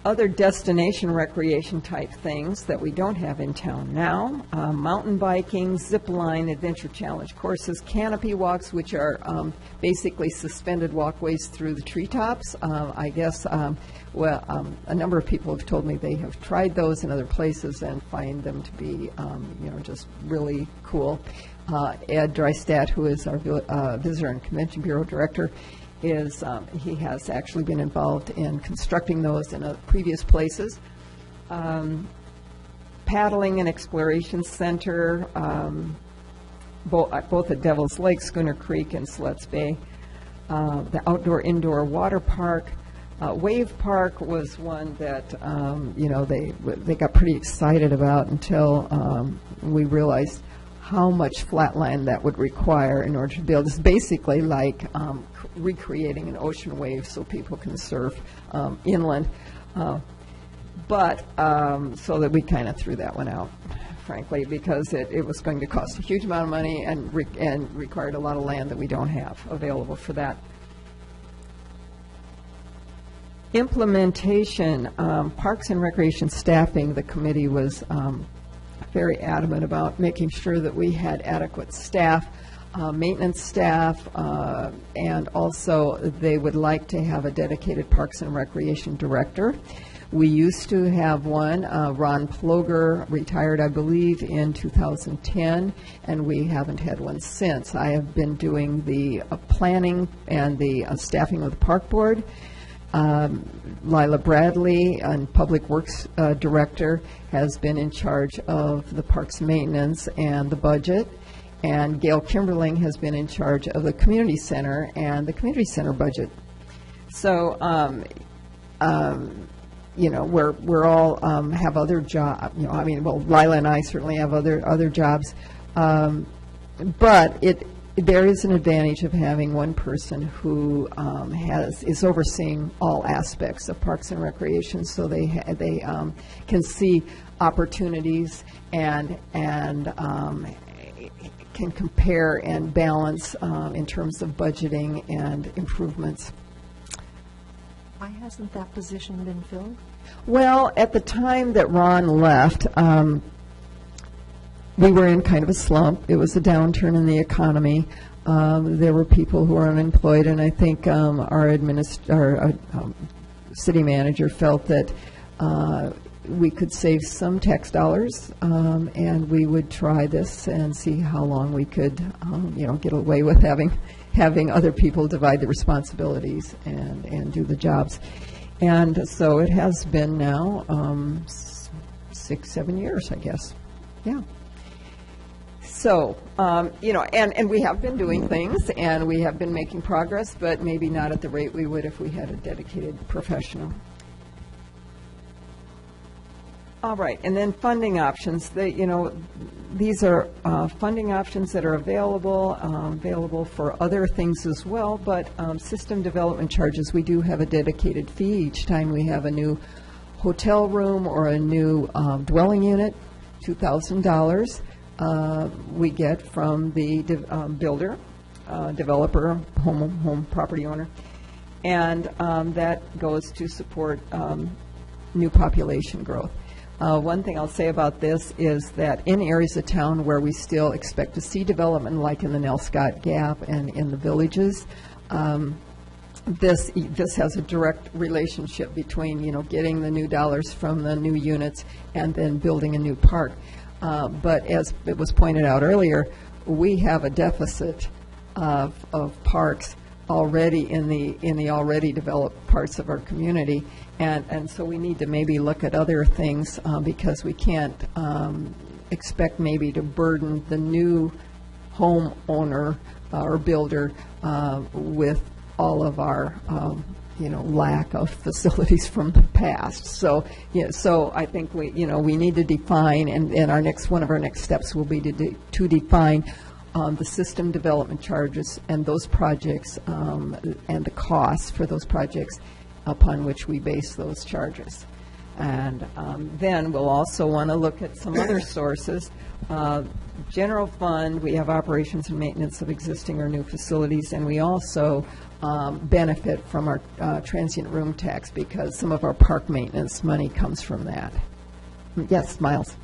A: other destination recreation type things that we don't have in town now, mountain biking, zip line, adventure challenge courses, canopy walks, which are basically suspended walkways through the treetops. I guess, a number of people have told me they have tried those in other places and find them to be, just really cool. Ed Drystad, who is our Visitor and Convention Bureau Director, he has actually been involved in constructing those in previous places. Paddling and Exploration Center, both at Devil's Lake, Schooner Creek, and Slets Bay. The Outdoor-Indoor Water Park. Wave Park was one that, they got pretty excited about until we realized how much flatland that would require in order to build. It's basically like recreating an ocean wave so people can surf inland. But so that we kind of threw that one out, frankly, because it was going to cost a huge amount of money and required a lot of land that we don't have available for that. Implementation, Parks and Recreation staffing, the committee was very adamant about making sure that we had adequate staff, maintenance staff, and also they would like to have a dedicated Parks and Recreation director. We used to have one. Ron Ploger retired, I believe, in 2010, and we haven't had one since. I have been doing the planning and the staffing of the park board. Lila Bradley, Public Works Director, has been in charge of the parks maintenance and the budget. And Gail Kimberling has been in charge of the community center and the community center budget. So, we're all have other jobs. Lila and I certainly have other jobs, but there is an advantage of having one person who is overseeing all aspects of parks and recreation, so they can see opportunities and can compare and balance in terms of budgeting and improvements.
I: Why hasn't that position been filled?
A: Well, at the time that Ron left, we were in kind of a slump. It was a downturn in the economy. There were people who were unemployed, and I think our city manager felt that we could save some tax dollars, and we would try this and see how long we could, get away with having other people divide the responsibilities and do the jobs. And so it has been now 6-7 years, I guess. Yeah. So, and we have been doing things, and we have been making progress, but maybe not at the rate we would if we had a dedicated professional. All right, and then funding options. These are funding options that are available for other things as well, but system development charges, we do have a dedicated fee each time we have a new hotel room or a new dwelling unit, $2,000 we get from the builder, developer, home property owner, and that goes to support new population growth. One thing I'll say about this is that in areas of town where we still expect to see development, like in the Nell Scott Gap and in the villages, this has a direct relationship between, getting the new dollars from the new units and then building a new park. But as it was pointed out earlier, we have a deficit of parks already in the already developed parts of our community, and so we need to maybe look at other things because we can't expect maybe to burden the new homeowner or builder with all of our lack of facilities from the past. So so I think we need to define, and one of our next steps will be to define the system development charges and those projects and the costs for those projects upon which we base those charges. And then we'll also want to look at some other sources. General fund, we have operations and maintenance of existing or new facilities, and we also benefit from our transient room tax because some of our park maintenance money comes from that. Yes, Miles?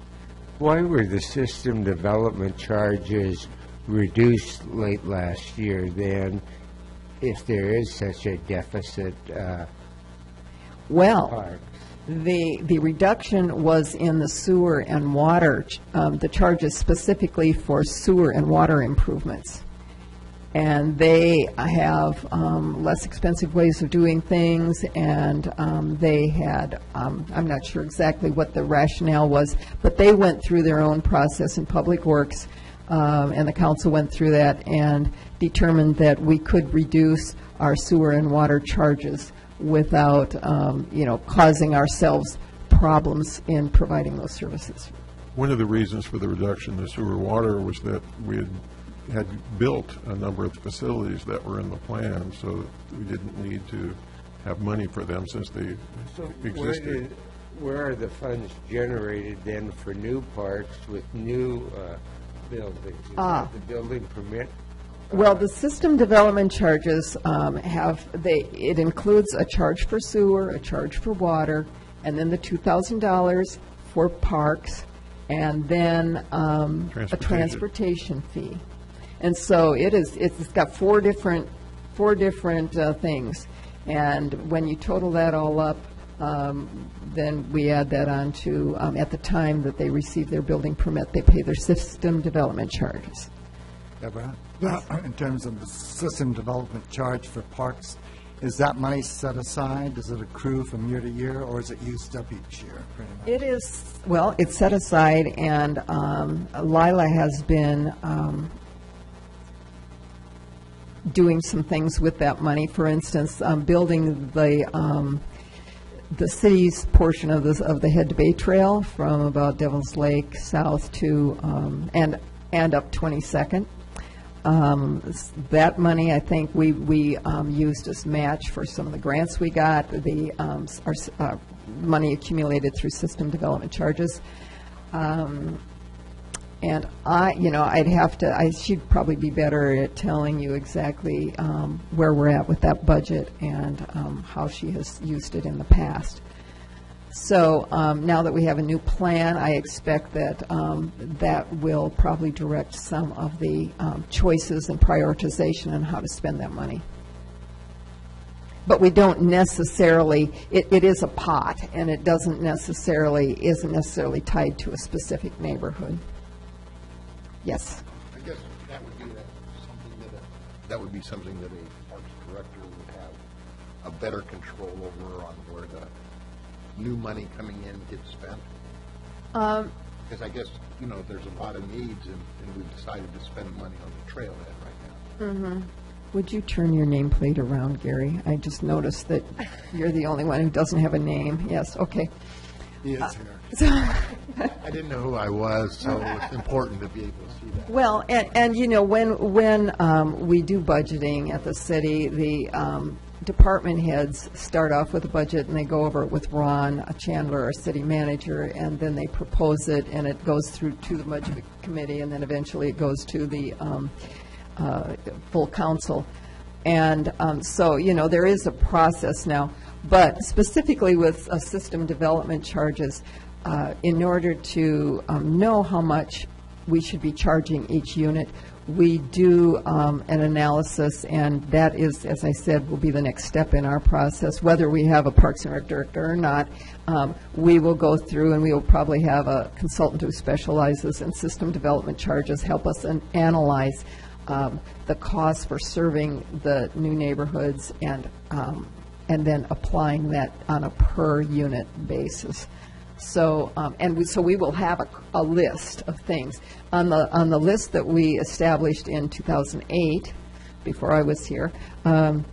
G: Why were the system development charges reduced late last year then, if there is such a deficit?
A: Well, the reduction was in the sewer and water, the charges specifically for sewer and water improvements. And they have less expensive ways of doing things, and they had, I'm not sure exactly what the rationale was, but they went through their own process in Public Works, and the council went through that and determined that we could reduce our sewer and water charges without, causing ourselves problems in providing those services.
C: One of the reasons for the reduction in the sewer water was that we had built a number of facilities that were in the plan, so we didn't need to have money for them since they existed.
G: Where are the funds generated then for new parks with new buildings? Is that the building permit?
A: Well, the system development charges it includes a charge for sewer, a charge for water, and then the $2,000 for parks, and then a transportation fee. And so it's got four different things. And when you total that all up, then we add that on to, at the time that they receive their building permit, they pay their system development charges.
B: Deborah, in terms of the system development charge for parks, is that money set aside? Does it accrue from year to year, or is it used up each year, pretty much?
A: It is, well, it's set aside, and Lila has been doing some things with that money. For instance, building the city's portion of the Head to Bay Trail from about Devil's Lake south to and up 22nd. That money, I think, we used as match for some of the grants we got, our money accumulated through system development charges. And she'd probably be better at telling you exactly where we're at with that budget and how she has used it in the past. So now that we have a new plan, I expect that that will probably direct some of the choices and prioritization on how to spend that money. But we don't necessarily, it is a pot, and it isn't necessarily tied to a specific neighborhood. Yes?
F: I guess that would be something that a parks director would have a better control over on where the new money coming in gets spent. Because I guess, there's a lot of needs, and we've decided to spend money on the trailhead right now.
A: Mm-hmm. Would you turn your nameplate around, Gary? I just noticed that you're the only one who doesn't have a name. Yes, okay.
B: He is here.
F: I didn't know who I was, so it's important to be able to see that.
A: Well, and when we do budgeting at the city, the department heads start off with a budget, and they go over it with Ron Chandler, our city manager, and then they propose it, and it goes through to the budget committee, and then eventually it goes to the full council. And so, there is a process now. But specifically with system development charges, in order to know how much we should be charging each unit, we do an analysis, and that is, as I said, will be the next step in our process. Whether we have a Parks and Rec director or not, we will go through, and we will probably have a consultant who specializes in system development charges help us analyze the costs for serving the new neighborhoods and then applying that on a per unit basis. So so we will have a list of things on the list that we established in 2008, before I was here. One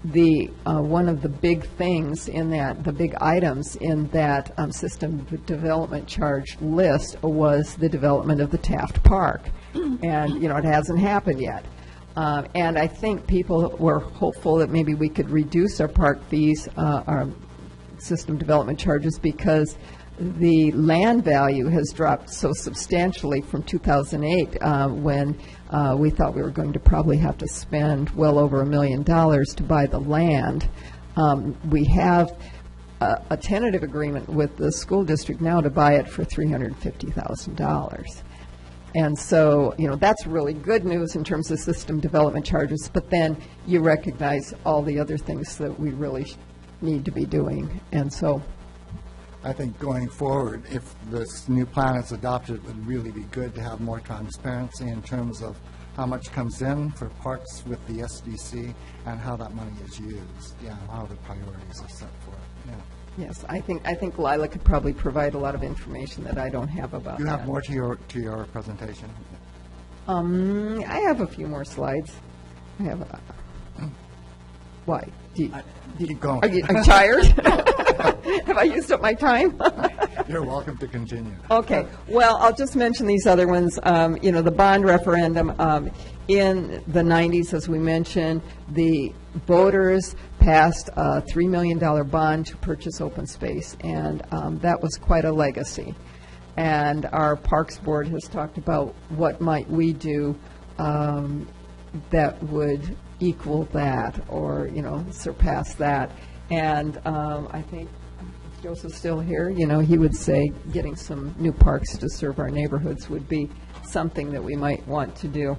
A: of the big things in that, the big items in that system development charge list was the development of the Taft Park, and it hasn't happened yet. And I think people were hopeful that maybe we could reduce our park fees, our system development charges, because the land value has dropped so substantially from 2008, when we thought we were going to probably have to spend well over $1 million to buy the land. We have a tentative agreement with the school district now to buy it for $350,000. And so, that's really good news in terms of system development charges, but then you recognize all the other things that we really need to be doing. And so
B: I think going forward, if this new plan is adopted, it would really be good to have more transparency in terms of how much comes in for parks with the SDC and how that money is used, how the priorities are set for it.
A: Yes, I think Lila could probably provide a lot of information that I don't have about
B: You have
A: that.
B: more to your presentation?
A: I have a few more slides. I have why?
B: Keep going.
A: Are you tired? Have I used up my time?
B: You're welcome to continue.
A: Okay. Well, I'll just mention these other ones. The bond referendum in the 90s, as we mentioned, the voters passed a $3 million bond to purchase open space, and that was quite a legacy. And our Parks Board has talked about what might we do that would equal that or, surpass that. And I think if Joseph's still here, he would say getting some new parks to serve our neighborhoods would be something that we might want to do.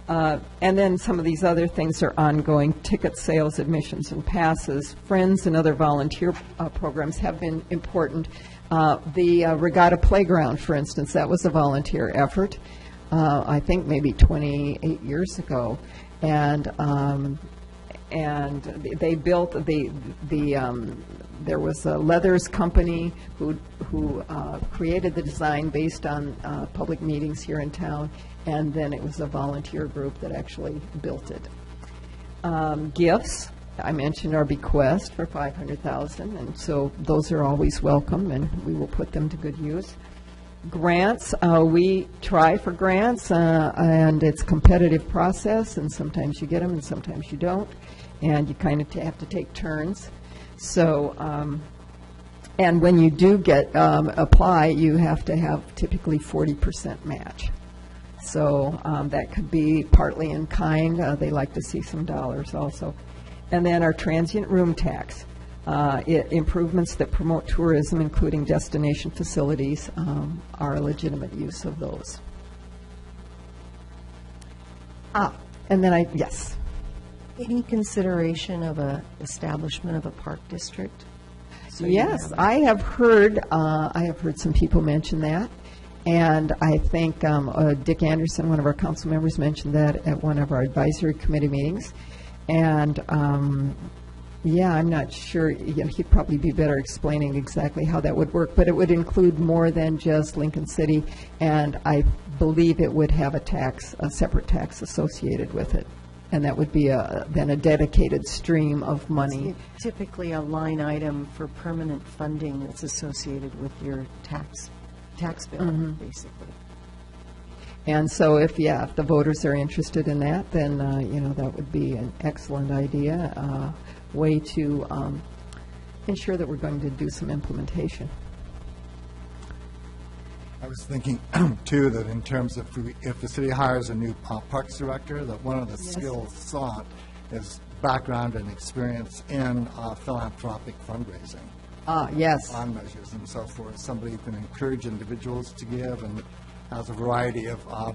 A: And then some of these other things are ongoing: ticket sales, admissions, and passes. Friends and other volunteer programs have been important. The Regatta Playground, for instance, that was a volunteer effort, I think maybe 28 years ago. And they built there was a Leathers company who created the design based on public meetings here in town, and then it was a volunteer group that actually built it. Gifts, I mentioned our bequest for $500,000, and so those are always welcome, and we will put them to good use. Grants, we try for grants, and it's a competitive process, and sometimes you get them and sometimes you don't, and you kind of have to take turns. So, and when you do get apply, you have to have typically 40% match. So that could be partly in kind. They like to see some dollars also. And then our transient room tax. Improvements that promote tourism, including destination facilities, are a legitimate use of those. And then yes.
I: Any consideration of a establishment of a park district?
A: Yes, I have heard some people mention that, and I think Dick Anderson, one of our council members, mentioned that at one of our advisory committee meetings, and yeah, I'm not sure. He'd probably be better explaining exactly how that would work, but it would include more than just Lincoln City, and I believe it would have a separate tax associated with it. And that would be then a dedicated stream of money.
I: It's typically a line item for permanent funding that's associated with your tax bill, basically.
A: And so if the voters are interested in that, then, that would be an excellent idea, way to ensure that we're going to do some implementation.
B: I was thinking, too, that in terms of if the city hires a new parks director, that one of the skills sought is background and experience in philanthropic fundraising.
A: Yes.
B: On measures and so forth. Somebody who can encourage individuals to give and has a variety of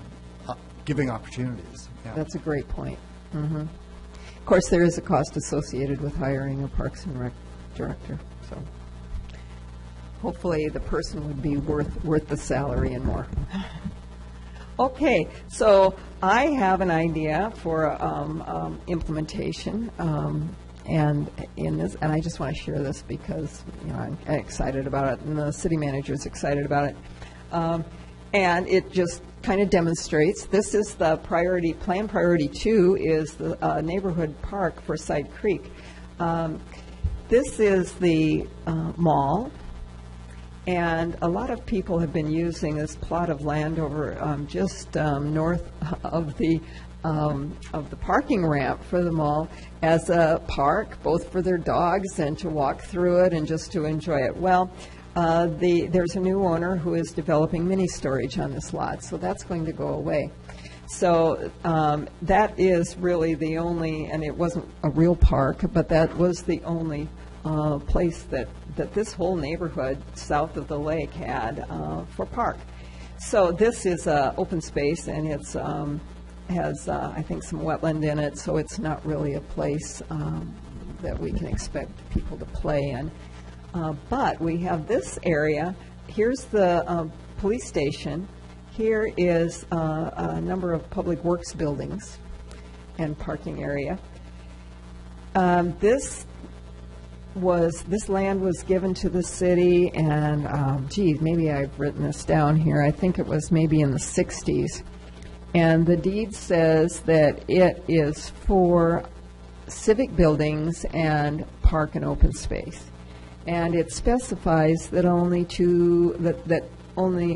B: giving opportunities. Yeah.
A: That's a great point. Mm-hmm. Of course, there is a cost associated with hiring a Parks and Rec director, so hopefully the person would be worth the salary and more. Okay, so I have an idea for implementation, and I just want to share this because I'm excited about it, and the city manager is excited about it, and it just kind of demonstrates. This is the plan. Priority 2 is the neighborhood park for Side Creek. This is the mall. And a lot of people have been using this plot of land over just north of the parking ramp for the mall as a park, both for their dogs and to walk through it and just to enjoy it. Well, there's a new owner who is developing mini storage on this lot, so that's going to go away. So that is really the only, and it wasn't a real park, but that was the only place that this whole neighborhood south of the lake had for park. So this is open space, and it's has I think some wetland in it, so it's not really a place that we can expect people to play in. But we have this area. Here's the police station. Here is a number of public works buildings and parking area. This land was given to the city, and maybe I've written this down here. I think it was maybe in the 60s. And the deed says that it is for civic buildings and park and open space. And it specifies that only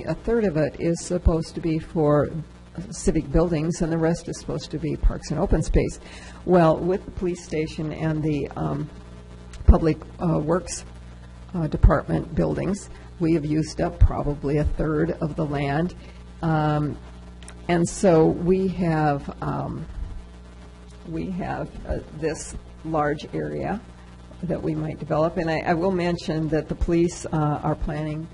A: a third of it is supposed to be for civic buildings, and the rest is supposed to be parks and open space. Well, with the police station and the Public Works Department buildings, we have used up probably a third of the land, and so we have this large area that we might develop. And I will mention that the police are planning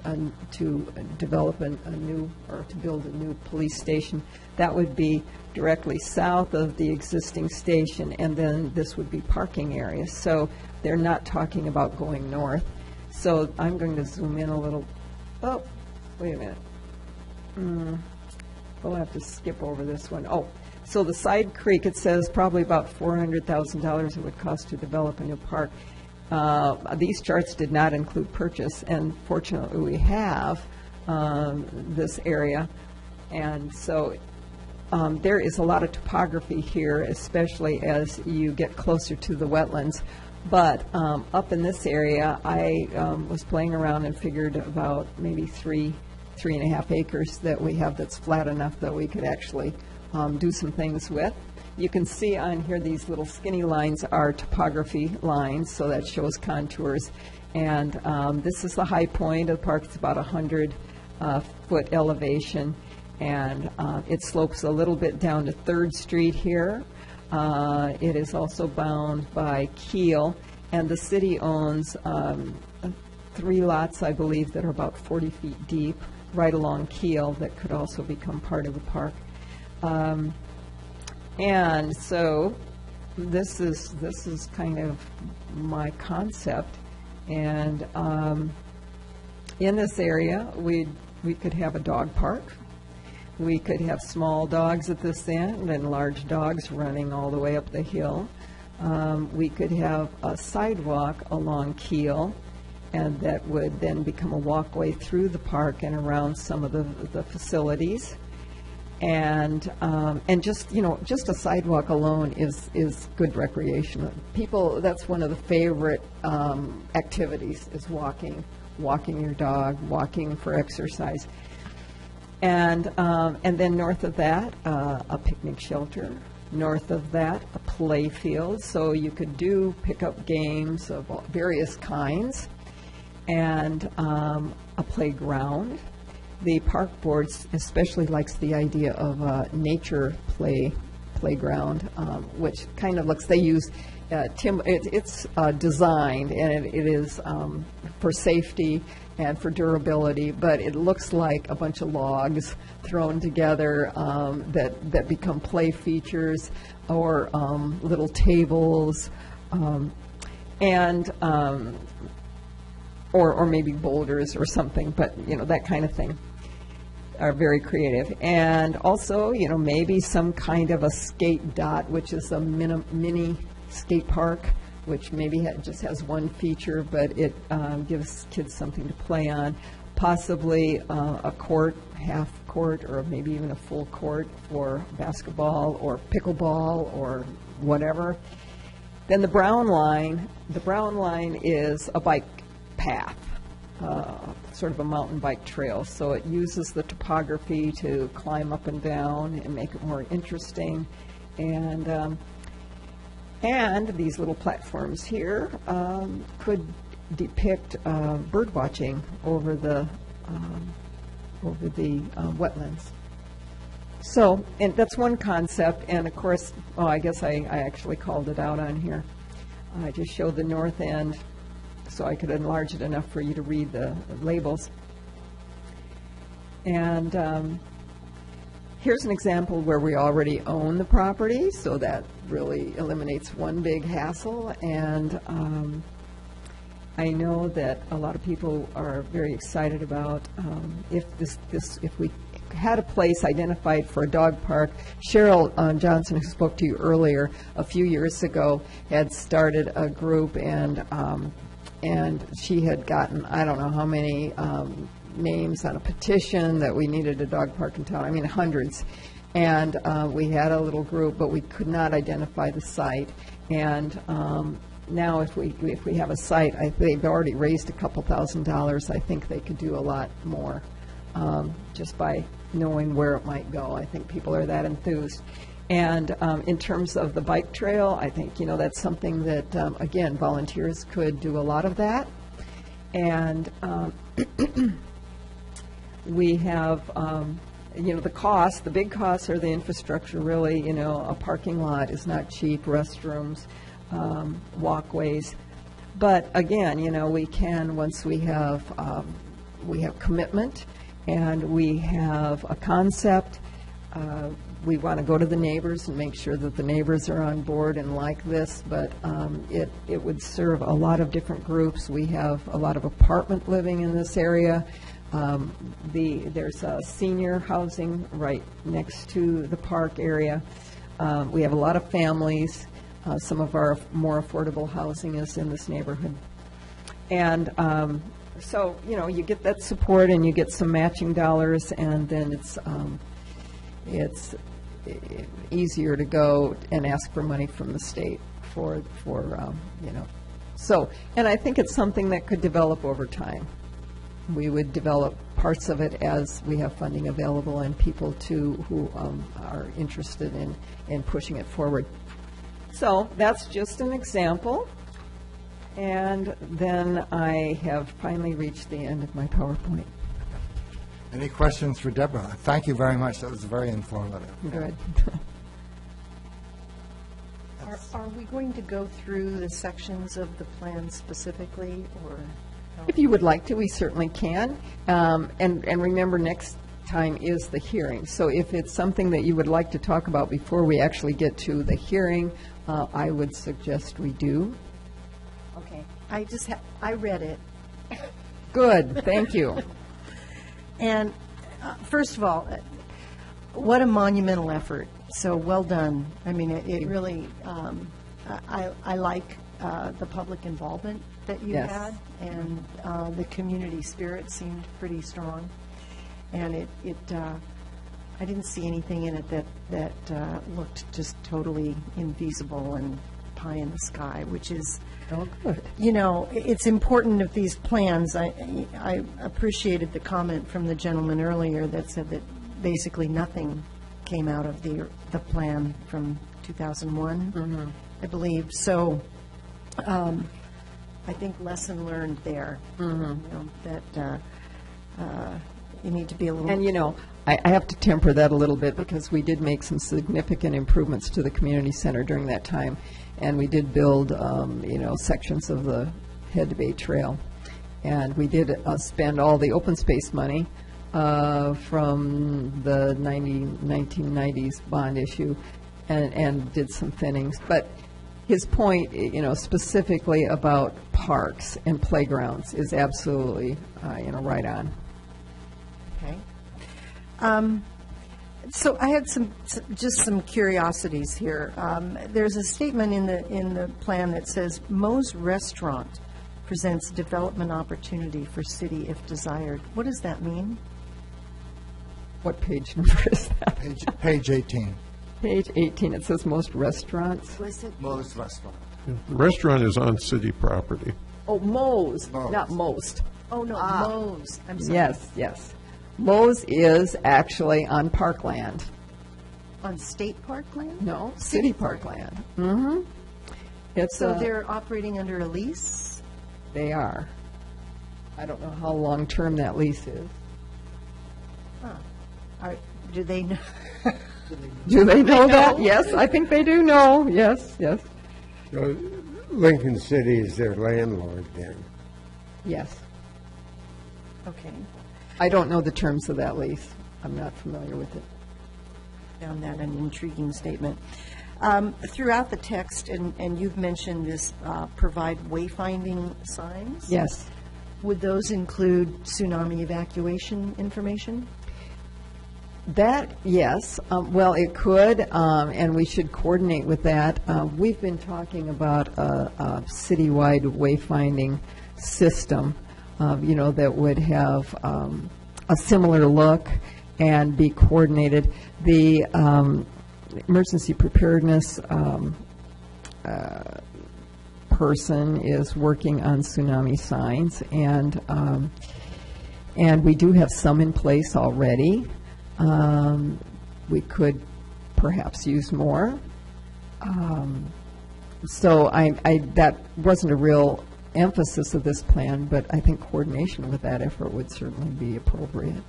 A: to develop a new, or to build a new police station. That would be directly south of the existing station, and then this would be parking areas. So they're not talking about going north. So I'm going to zoom in a little. Oh, wait a minute. We'll have to skip over this one. Oh, so the Side Creek, it says probably about $400,000 it would cost to develop a new park. These charts did not include purchase, and fortunately we have this area. And so there is a lot of topography here, especially as you get closer to the wetlands. But up in this area, I was playing around and figured about maybe 3.5 acres that we have that's flat enough that we could actually do some things with. You can see on here these little skinny lines are topography lines, so that shows contours. And this is the high point of the park. It's about 100-foot elevation, and it slopes a little bit down to 3rd Street here. It is also bound by Kiel, and the city owns 3 lots, I believe, that are about 40 feet deep, right along Kiel, that could also become part of the park. And so this is kind of my concept. And in this area, we could have a dog park. We could have small dogs at this end and large dogs running all the way up the hill. We could have a sidewalk along Kiel, and that would then become a walkway through the park and around some of the facilities. And just just a sidewalk alone is good recreation. People, that's one of the favorite activities, is walking your dog, walking for exercise. And then north of that, a picnic shelter. North of that, a play field, so you could do pickup games of various kinds, and a playground. The park board especially likes the idea of a nature playground, which kind of looks, they use it's designed, and it is for safety and for durability, but it looks like a bunch of logs thrown together that become play features, or little tables, and or maybe boulders or something, but that kind of thing. Are very creative. And also, maybe some kind of a skate dot, which is a mini skate park, which maybe just has one feature, but it gives kids something to play on. Possibly a court, half court, or maybe even a full court for basketball or pickleball or whatever. Then the Brown Line is a bike path. Sort of a mountain bike trail, so it uses the topography to climb up and down and make it more interesting. And these little platforms here could depict bird watching over the wetlands. So, and that's one concept. And of course, I guess I actually called it out on here. I just showed the north end, so I could enlarge it enough for you to read the labels. And here's an example where we already own the property, so that really eliminates one big hassle. And I know that a lot of people are very excited about if we had a place identified for a dog park. Cheryl Johnson, who spoke to you earlier a few years ago, had started a group, and she had gotten, I don't know how many names on a petition that we needed a dog park in town. I mean, hundreds. And we had a little group, but we could not identify the site. And now if we have a site, they've already raised a couple $1,000s. I think they could do a lot more just by knowing where it might go. I think people are that enthused. And in terms of the bike trail, I think, that's something that, again, volunteers could do a lot of that. And we have, the big costs are the infrastructure, really. A parking lot is not cheap, restrooms, walkways. But again, you know, we can, once we have commitment and we have a concept, we want to go to the neighbors and make sure that the neighbors are on board and like this, but it would serve a lot of different groups. We have a lot of apartment living in this area. There's senior housing right next to the park area. We have a lot of families. Some of our more affordable housing is in this neighborhood. And so, you know, you get that support and you get some matching dollars, and then it's easier to go and ask for money from the state for you know. So, and I think it's something that could develop over time. We would develop parts of it as we have funding available and people too who are interested in pushing it forward. So that's just an example. And then I have finally reached the end of my PowerPoint.
B: Any questions for Deborah? Thank you very much. That was very informative.
A: Good.
I: Are we going to go through the sections of the plan specifically, or?
A: If you would like to, we certainly can. And remember, next time is the hearing. So if it's something that you would like to talk about before we actually get to the hearing, I would suggest we do.
I: Okay. I read it.
A: Good, thank you.
I: And first of all, what a monumental effort. So well done. I mean, it really, I like the public involvement that you
A: Yes.
I: had, and the community spirit seemed pretty strong. And I didn't see anything in it that looked just totally infeasible and pie in the sky, which is,
A: Oh, good.
I: you know, it's important of these plans. I appreciated the comment from the gentleman earlier that said that basically nothing came out of the plan from 2001, I believe. So I think lesson learned there, you know, that you need to be a little...
A: And, you know, I have to temper that a little bit because we did make some significant improvements to the community center during that time. And we did build, you know, sections of the Head to Bay Trail. And we did spend all the open space money from the 1990s bond issue and did some thinnings. But his point, you know, specifically about parks and playgrounds is absolutely, you know, right on.
I: Okay. So I had just some curiosities here. There's a statement in the plan that says Moe's Restaurant presents development opportunity for city if desired. What does that mean?
A: What page number is that?
B: Page 18.
A: Page 18, it says most restaurants.
I: Was it?
B: Moe's Restaurant.
C: The restaurant is on city property.
A: Oh, Moe's,
B: Moe's.
A: not most.
I: Oh, no, Moe's. I'm sorry.
A: Yes. Moe's is actually on parkland.
I: On state parkland?
A: No, city parkland. Mm-hmm. It's
I: So they're operating under a lease?
A: They are. I don't know how long-term that lease is.
I: Do they know?
A: Do they know that? Yes, I think they do know. Yes.
G: So Lincoln City is their landlord then?
A: Yes.
I: Okay.
A: I don't know the terms of that lease. I'm not familiar with it.
I: Found that an intriguing statement. Throughout the text, and you've mentioned this, provide wayfinding signs.
A: Yes.
I: Would those include tsunami evacuation information?
A: That, yes. Well, it could, and we should coordinate with that. We've been talking about a citywide wayfinding system, you know, that would have a similar look and be coordinated. The emergency preparedness person is working on tsunami signs, and we do have some in place already. We could perhaps use more. So that wasn't a real emphasis of this plan, but I think coordination with that effort would certainly be appropriate.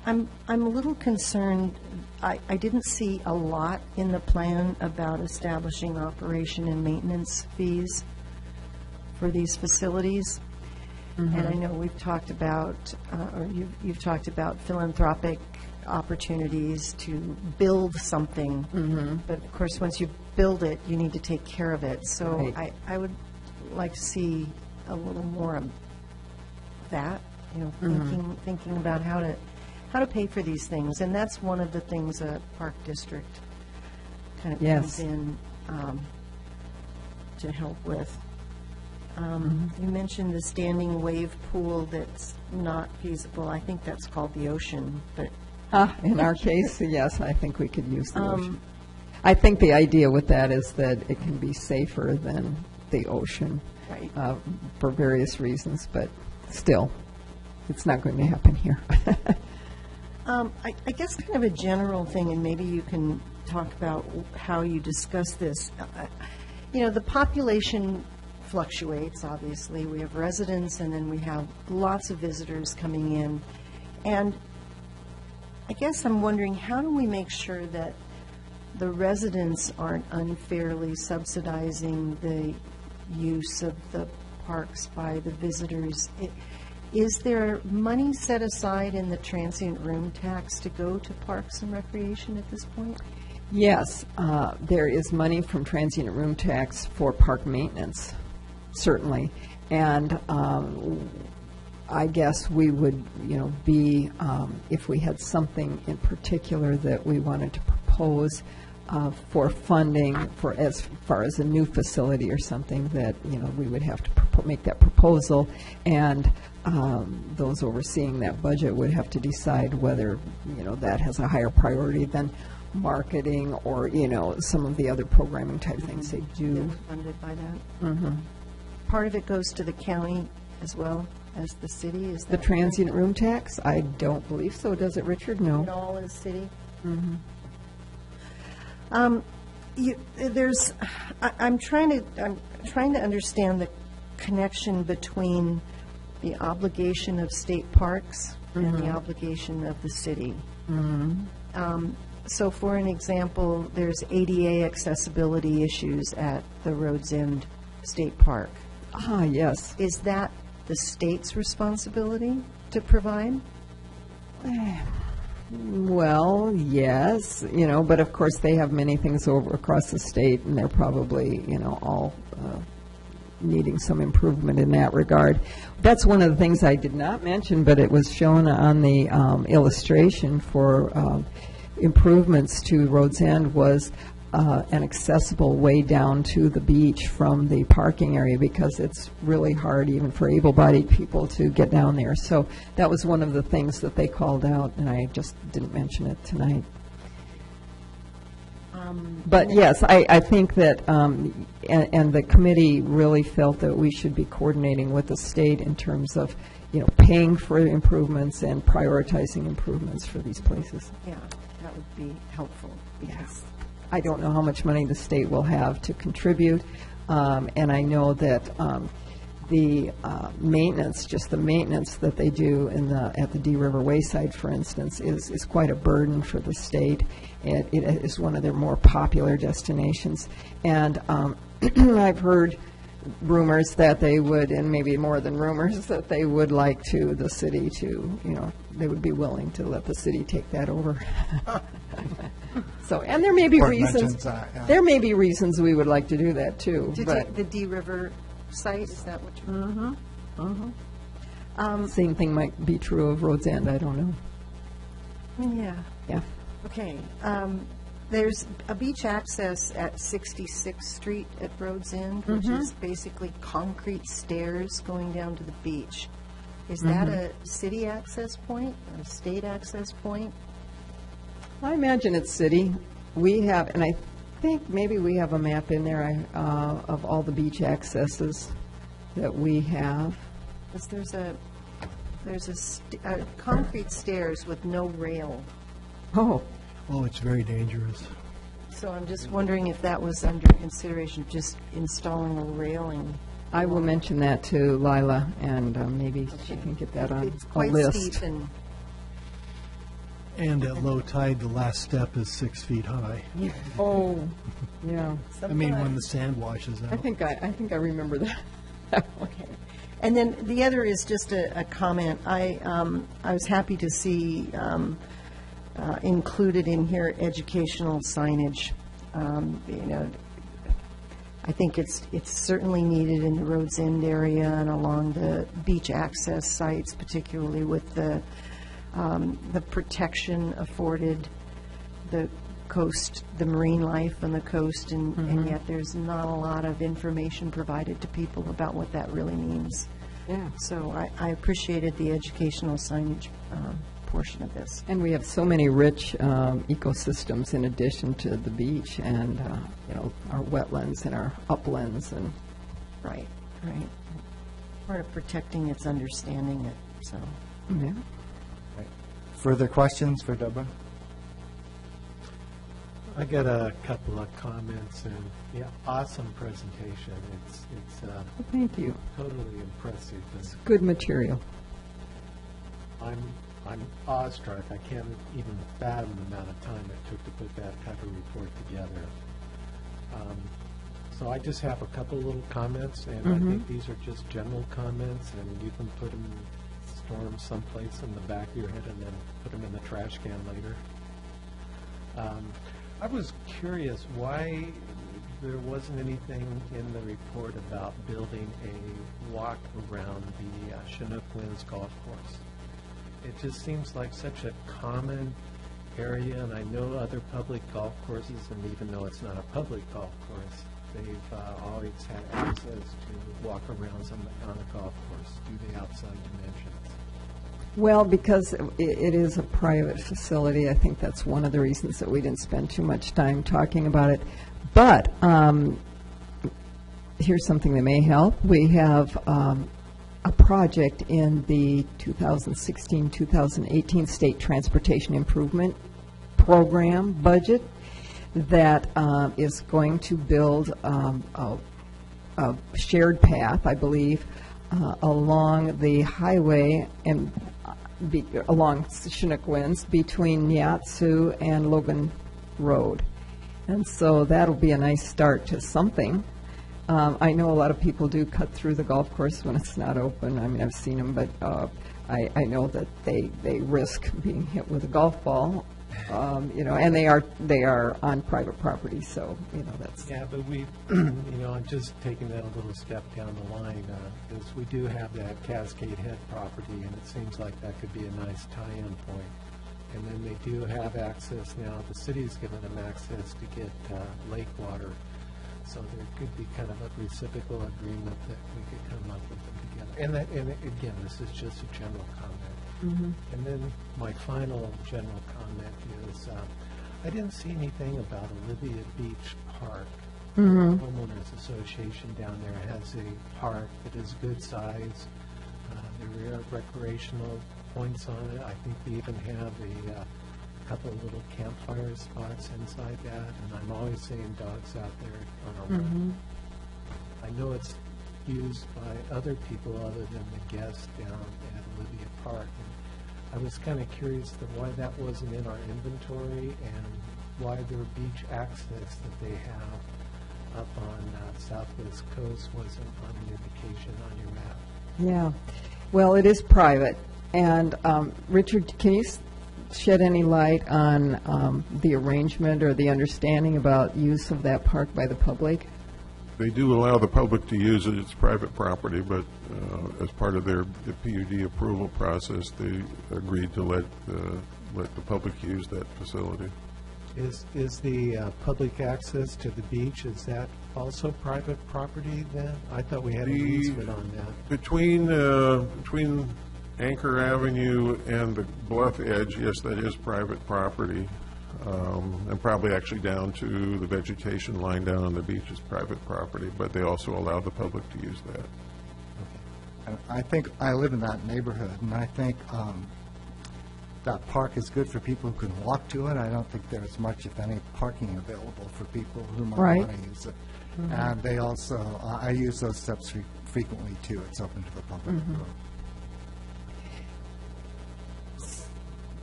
I: I'm a little concerned, I didn't see a lot in the plan about establishing operation and maintenance fees for these facilities. And I know we've talked about, or you've talked about philanthropic opportunities to build something. But of course, once you build it, you need to take care of it. So
A: Right.
I: I would like to see a little more of that, thinking about how to pay for these things. And that's one of the things a park district kind of
A: Yes.
I: comes in to help with. You mentioned the standing wave pool that's not feasible. I think that's called the ocean, but
A: In our case, yes, I think we could use the ocean. I think the idea with that is that it can be safer than the ocean
I: Right.
A: For various reasons, but still, it's not going to happen here.
I: I guess kind of a general thing, and maybe you can talk about how you discuss this. The population fluctuates, obviously. We have residents, and then we have lots of visitors coming in. And I guess I'm wondering, how do we make sure that the residents aren't unfairly subsidizing the use of the parks by the visitors? Is there money set aside in the transient room tax to go to parks and recreation at this point?
A: Yes, there is money from transient room tax for park maintenance, certainly. And I guess we would, be, if we had something in particular that we wanted to propose for funding for as far as a new facility or something, that, we would have to make that proposal, and those overseeing that budget would have to decide whether, that has a higher priority than marketing or, some of the other programming type things they do.
I: Funded by that? Part of it goes to the county as well as the city, is
A: The
I: that?
A: transient room tax? I don't believe so. Does it, Richard?
I: It
A: No.
I: all is city? I'm trying to understand the connection between the obligation of state parks and the obligation of the city. So for an example, there's ADA accessibility issues at the Rhodes End State Park.
A: Ah, yes.
I: Is that the state's responsibility to provide?
A: Well, yes, but of course they have many things over across the state, and they're probably, all needing some improvement in that regard. That's one of the things I did not mention, but it was shown on the illustration for improvements to Rhodes End was an accessible way down to the beach from the parking area, because it's really hard even for able-bodied people to get down there. So that was one of the things that they called out, and I just didn't mention it tonight. But yes, I think that, and the committee really felt that we should be coordinating with the state in terms of, paying for improvements and prioritizing improvements for these places.
I: Yeah, that would be helpful, because
A: I don't know how much money the state will have to contribute, and I know that the maintenance, just the maintenance that they do at the Dee River Wayside, for instance, is quite a burden for the state. It is one of their more popular destinations, and I've heard rumors that they would, and maybe more than rumors, that they would like the city to, they would be willing to let the city take that over. So, and there may be
B: Court
A: reasons.
B: mentions that, yeah.
A: There may be reasons we would like to do that too.
I: to
A: But
I: take the Dee River site, is that what you're?
A: same thing might be true of Rhodes End. I don't know.
I: Yeah.
A: Yeah.
I: Okay. There's a beach access at 66th Street at Rhodes End, which is basically concrete stairs going down to the beach. Is that a city access point, a state access point?
A: I imagine it's city. We have, and I think maybe we have a map in there of all the beach accesses that we have.
I: Because there's concrete stairs with no rail.
A: Oh,
J: Oh, it's very dangerous.
I: So I'm just wondering if that was under consideration, just installing a railing.
A: I will mention that to Lila, and maybe she can get that on
I: It's
A: a
I: quite
A: list.
I: steep, and
J: And at low tide, the last step is 6 feet high.
A: Oh, yeah.
J: I mean, when the sand washes out.
A: I think I remember that.
I: Okay. And then the other is just a comment. I was happy to see included in here educational signage. You know, I think it's certainly needed in the Rhodes End area and along the beach access sites, particularly with the protection afforded the coast, the marine life on the coast, and yet there's not a lot of information provided to people about what that really means.
A: Yeah.
I: So I appreciated the educational signage portion of this.
A: And we have so many rich ecosystems in addition to the beach and, you know, our wetlands and our uplands and.
I: Right, right. Part of protecting it's understanding it, so.
A: Yeah.
B: Further questions for Deborah?
E: I got a couple of comments, and yeah, awesome presentation. It's
A: Thank you.
E: totally impressive. And
A: Good material.
E: I'm awestruck. I can't even fathom the amount of time it took to put that type of report together. So I just have a couple little comments, and I think these are just general comments, and you can put them, store them someplace in the back of your head, and then put them in the trash can later. I was curious why there wasn't anything in the report about building a walk around the Chinook Winds Golf Course. It just seems like such a common area, and I know other public golf courses, and even though it's not a public golf course, they've always had access to walk arounds on a golf course, do the outside dimensions.
A: Well, because it is a private facility, I think that's one of the reasons that we didn't spend too much time talking about it. But here's something that may help. We have a project in the 2016-2018 State Transportation Improvement Program budget that is going to build a shared path, I believe, along the highway and along Chinook Winds between Nyatsu and Logan Road. And so that'll be a nice start to something. I know a lot of people do cut through the golf course when it's not open. I mean, I've seen them, but I know that they risk being hit with a golf ball. You know, and they are on private property, so, you know, that's.
E: Yeah, but we, you know, I'm just taking that a little step down the line, because we do have that Cascade Head property, and it seems like that could be a nice tie-in point. And then they do have access now, the city's given them access to get lake water, so there could be kind of a reciprocal agreement that we could come up with them together. And again, this is just a general comment. And then my final general comment is, I didn't see anything about Olivia Beach Park. The Homeowners Association down there has a park that is good size. There are recreational points on it. I think they even have a couple of little campfire spots inside that, and I'm always seeing dogs out there on a run. I know it's used by other people other than the guests down at Olivia Park. And I was kind of curious to why that wasn't in our inventory and why their beach access that they have up on Southwest Coast wasn't on an indication on your map.
A: Yeah. Well, it is private. And Richard, can you shed any light on the arrangement or the understanding about use of that park by the public?
C: They do allow the public to use it. It's private property, but as part of the PUD approval process, they agreed to let the public use that facility.
E: Is the public access to the beach, is that also private property then? I thought we had an easement on that.
C: Between Anchor Avenue and the bluff edge, yes, that is private property. And probably actually down to the vegetation line down on the beach is private property, but they also allow the public to use that.
B: And I think, I live in that neighborhood, and I think that park is good for people who can walk to it. I don't think there's much, if any, parking available for people who might want to use it. And they also, I use those steps frequently, too. It's open to the public.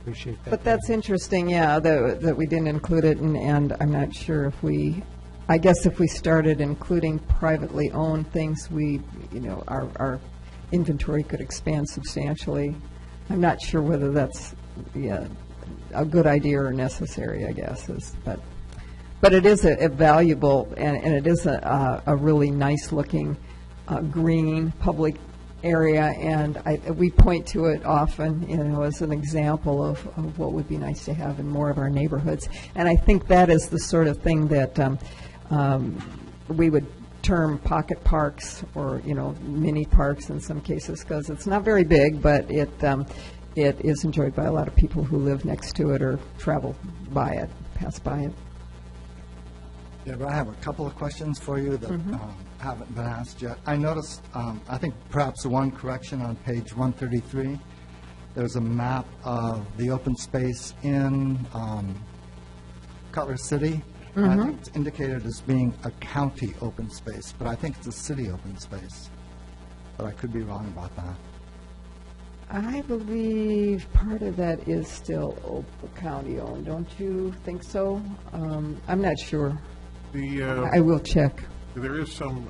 E: appreciate that.
A: But that's interesting, yeah, that we didn't include it, and I'm not sure if I guess if we started including privately owned things, our inventory could expand substantially. I'm not sure whether that's, a good idea or necessary, I guess, but it is a valuable, and it is a really nice-looking green public area, and we point to it often, as an example of what would be nice to have in more of our neighborhoods. And I think that is the sort of thing that we would term pocket parks, or mini parks in some cases, because it's not very big, but it is enjoyed by a lot of people who live next to it or travel by it, pass by it.
B: Deborah, I have a couple of questions for you that haven't been asked yet. I noticed, I think perhaps one correction on page 133. There's a map of the open space in Cutler City. I think it's indicated as being a county open space, but I think it's a city open space. But I could be wrong about that.
A: I believe part of that is still county-owned. Don't you think so? I'm not sure. I will check.
C: There is some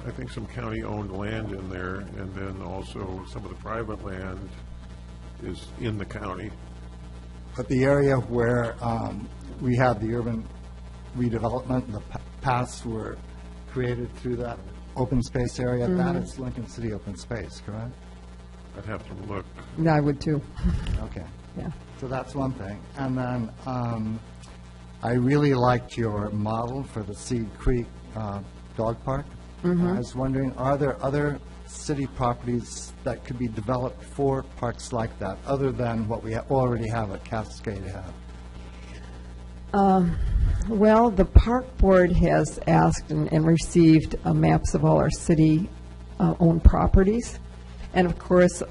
C: county-owned land in there, and then also some of the private land is in the county.
B: But the area where we have the urban redevelopment, the paths were created through that open space area, that is Lincoln City open space, correct?
C: I'd have to look.
A: No, I would too.
B: Okay.
A: Yeah.
B: So that's one thing. And then I really liked your model for the Seed Creek Dog Park. I was wondering, are there other city properties that could be developed for parks like that, other than what we already have at Cascade Head?
A: Well, the park board has asked and received maps of all our city-owned properties. And of course,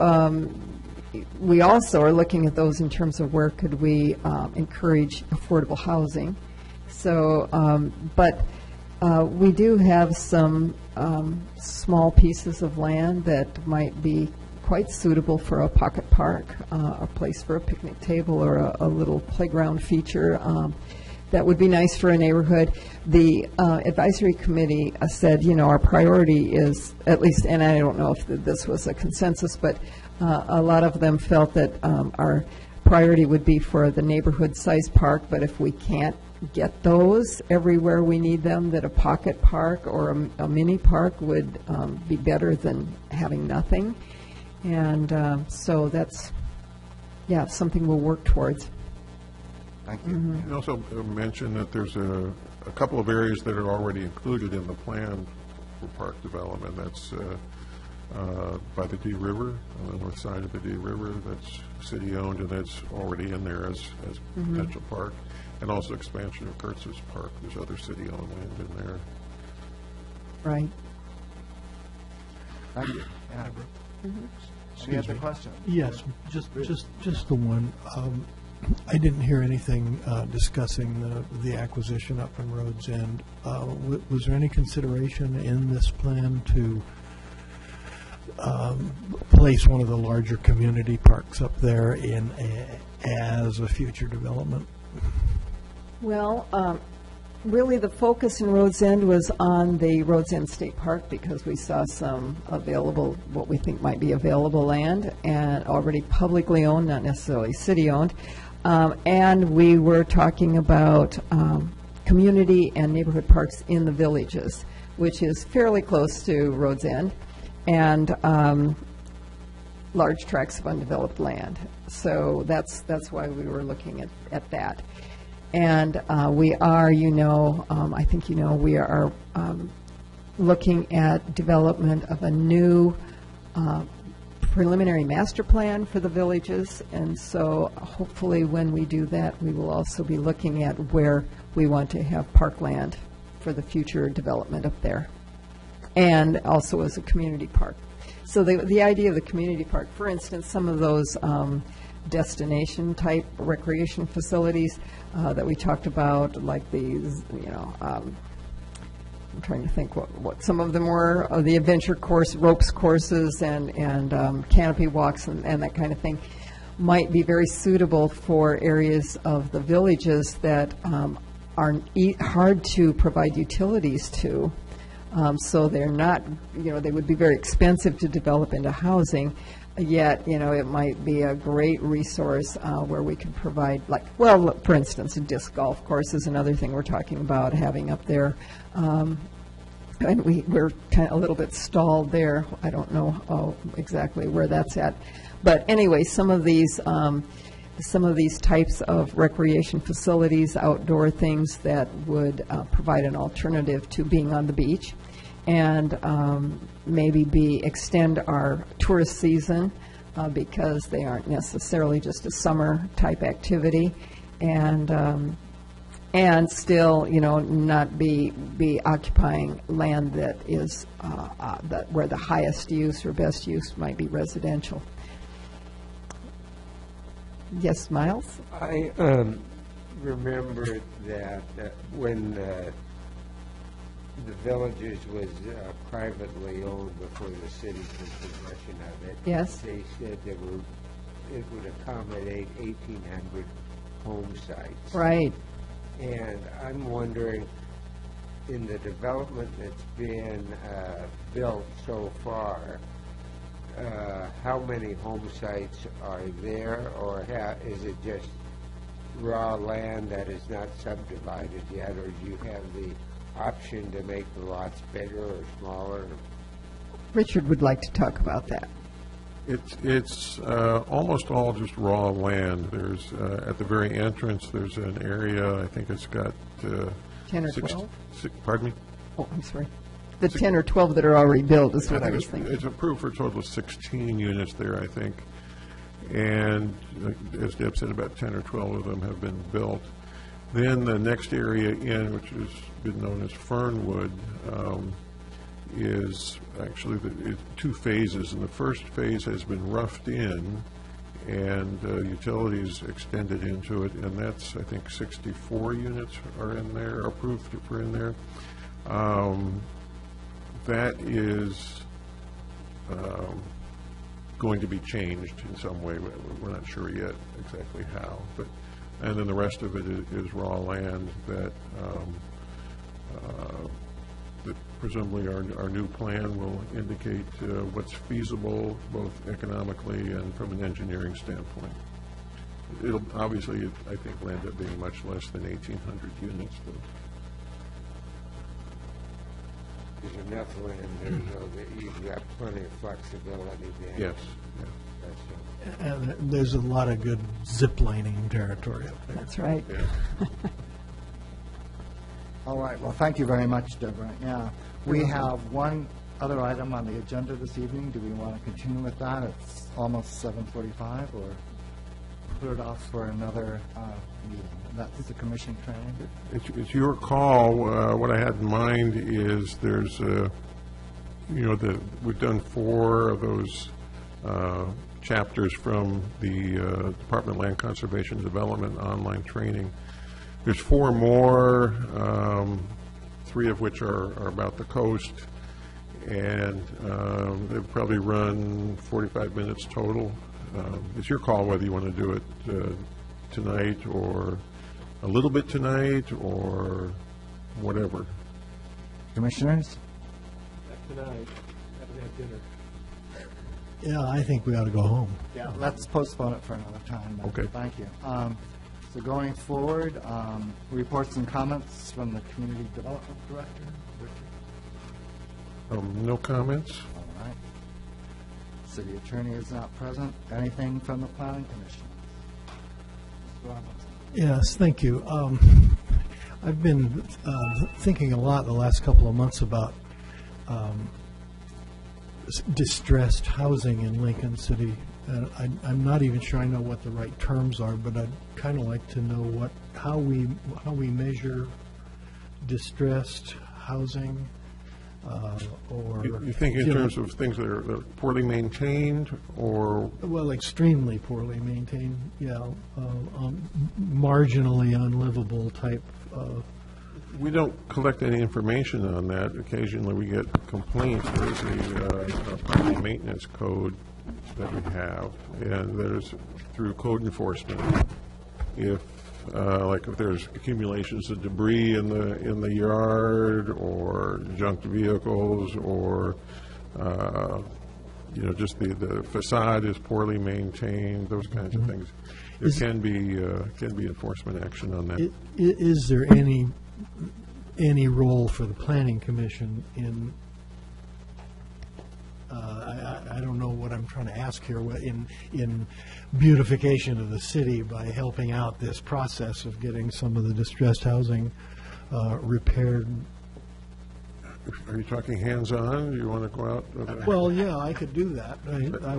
A: we also are looking at those in terms of where could we encourage affordable housing. So, but we do have some small pieces of land that might be quite suitable for a pocket park, a place for a picnic table, or a little playground feature. That would be nice for a neighborhood. The advisory committee said, our priority is, at least, and I don't know if this was a consensus, but a lot of them felt that our priority would be for the neighborhood-sized park, but if we can't get those everywhere we need them, that a pocket park or a mini park would be better than having nothing. And so that's, something we'll work towards.
B: Thank you.
C: You also mentioned that there's a couple of areas that are already included in the plan for park development. That's by the Dee River, on the north side of the Dee River. That's city-owned, and that's already in there as potential park. And also expansion of Kurtz's Park. There's other city-owned land in there.
A: Right.
B: Thank you. Any other questions?
J: Yes, just the one. I didn't hear anything discussing the acquisition up in Rhodes End. Was there any consideration in this plan to place one of the larger community parks up there as a future development?
A: Well, really the focus in Rhodes End was on the Rhodes End State Park, because we saw some available, what we think might be available land, and already publicly owned, not necessarily city-owned. And we were talking about community and neighborhood parks in the villages, which is fairly close to Rhodes End, and large tracts of undeveloped land. So that's why we were looking at that. And we are, I think we are looking at development of a new preliminary master plan for the villages, and so hopefully when we do that, we will also be looking at where we want to have parkland for the future development up there, and also as a community park. So the idea of the community park, for instance, some of those destination-type recreation facilities that we talked about, like these, I'm trying to think what some of them were, the adventure course, ropes courses, and canopy walks and that kind of thing. might be very suitable for areas of the villages that are hard to provide utilities to. So they're not, they would be very expensive to develop into housing, yet, it might be a great resource where we could provide, for instance, a disc golf course is another thing we're talking about having up there. And we're kind of a little bit stalled there. I don't know exactly where that's at. But anyway, some of these types of recreation facilities, outdoor things that would provide an alternative to being on the beach, and maybe extend our tourist season because they aren't necessarily just a summer type activity, and still, not be occupying land that is where the highest use or best use might be residential. Yes, Miles?
G: I remember that when the Villages was privately owned before the city took possession of it.
A: Yes.
G: They said it would accommodate 1,800 home sites.
A: Right.
G: And I'm wondering, in the development that's been built so far, how many home sites are there, or is it just raw land that is not subdivided yet, or do you have the option to make the lots bigger or smaller?
A: Richard would like to talk about that.
C: It's almost all just raw land. There's, at the very entrance, there's an area, I think it's got
A: 10 or 12?
C: Pardon me?
A: Oh, I'm sorry. The 10 or 12 that are already built is what I was thinking.
C: It's approved for a total of 16 units there, I think. And as Deb said, about 10 or 12 of them have been built. Then the next area in, which has been known as Fernwood, is actually two phases. And the first phase has been roughed in, and utilities extended into it, and that's, I think, 64 units are in there, approved for in there. That is going to be changed in some way. We're not sure yet exactly how. And then the rest of it is raw land that presumably our new plan will indicate what's feasible both economically and from an engineering standpoint. It'll obviously, I think, land up being much less than 1,800 units, though.
G: There's enough land there, though, that you've got plenty of flexibility there.
C: Yes. Yeah.
J: And there's a lot of good ziplining territory up there.
A: That's right.
C: Yeah.
B: All right, well, thank you very much, Deborah. Yeah, we have one other item on the agenda this evening. Do we want to continue with that? It's almost 7:45, or put it off for another meeting? That's the commission training.
C: It's your call. What I had in mind is there's, we've done 4 of those chapters from the Department of Land Conservation Development online training. There's 4 more, 3 of which are about the coast, and they'll probably run 45 minutes total. It's your call whether you want to do it tonight or a little bit tonight or whatever.
B: Commissioners?
E: Not tonight. Haven't had dinner.
J: Yeah, I think we ought to go home.
B: Yeah, let's postpone it for another time. then.
C: Okay.
B: Thank you. So going forward, reports and comments from the Community Development Director. Richard?
C: No comments?
B: All right. City Attorney is not present. Anything from the Planning Commission? Mr. Robinson?
J: Yes, thank you. I've been thinking a lot the last couple of months about distressed housing in Lincoln City. I'm not even sure I know what the right terms are, but I'd kind of like to know how we measure distressed housing, or
C: You think in terms of things that are poorly maintained, or
J: well, extremely poorly maintained, marginally unlivable type.
C: we don't collect any information on that. Occasionally we get complaints. There's a property maintenance code that we have, and there's, through code enforcement, if, like if there's accumulations of debris in the yard, or junked vehicles, or, just the facade is poorly maintained, those kinds of things. There can be enforcement action on that.
J: Is there any role for the planning commission in, I don't know what I'm trying to ask here, in beautification of the city by helping out this process of getting some of the distressed housing repaired?
C: Are you talking hands-on? Do you want to go out with a...
J: Well, yeah, I could do that, and I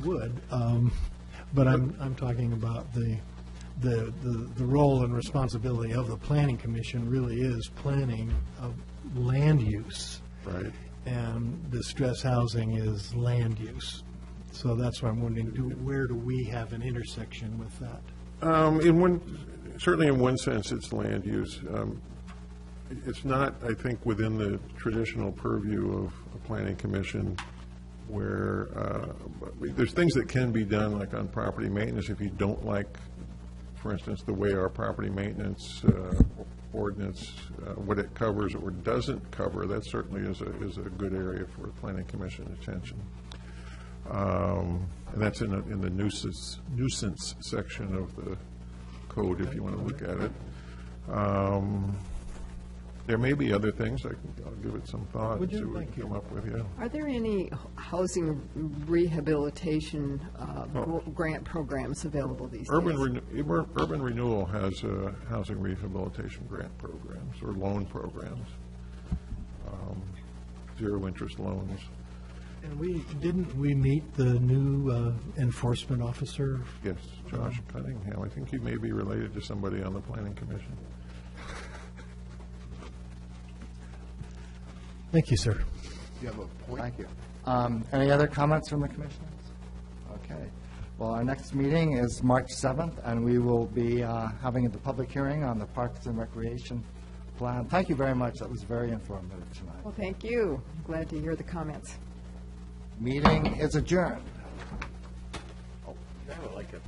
J: would, but I'm talking about the role and responsibility of the planning commission really is planning of land use.
C: Right.
J: And distress housing is land use. So that's why I'm wondering, where do we have an intersection with that?
C: Certainly in one sense, it's land use. It's not, I think, within the traditional purview of a planning commission, where there's things that can be done, like on property maintenance. If you don't like, for instance, the way our property maintenance ordinance, what it covers or doesn't cover, that certainly is a good area for planning commission attention. And that's in the nuisance section of the code, if you want to look at it. There may be other things. I'll give it some thought and see what we can come up with. Yeah.
A: Are there any housing rehabilitation grant programs available these days?
C: Urban Renewal has housing rehabilitation grant programs or loan programs, zero-interest loans.
J: And didn't we meet the new enforcement officer?
C: Yes, Josh Cunningham. I think he may be related to somebody on the planning commission.
J: Thank you, sir.
F: You have a point?
B: Thank you. Any other comments from the commissioners? Okay. Well, our next meeting is March 7th, and we will be having the public hearing on the Parks and Recreation Plan. Thank you very much. That was very informative tonight.
A: Well, thank you. Glad to hear the comments.
B: Meeting is adjourned.
F: Oh, yeah, I like it.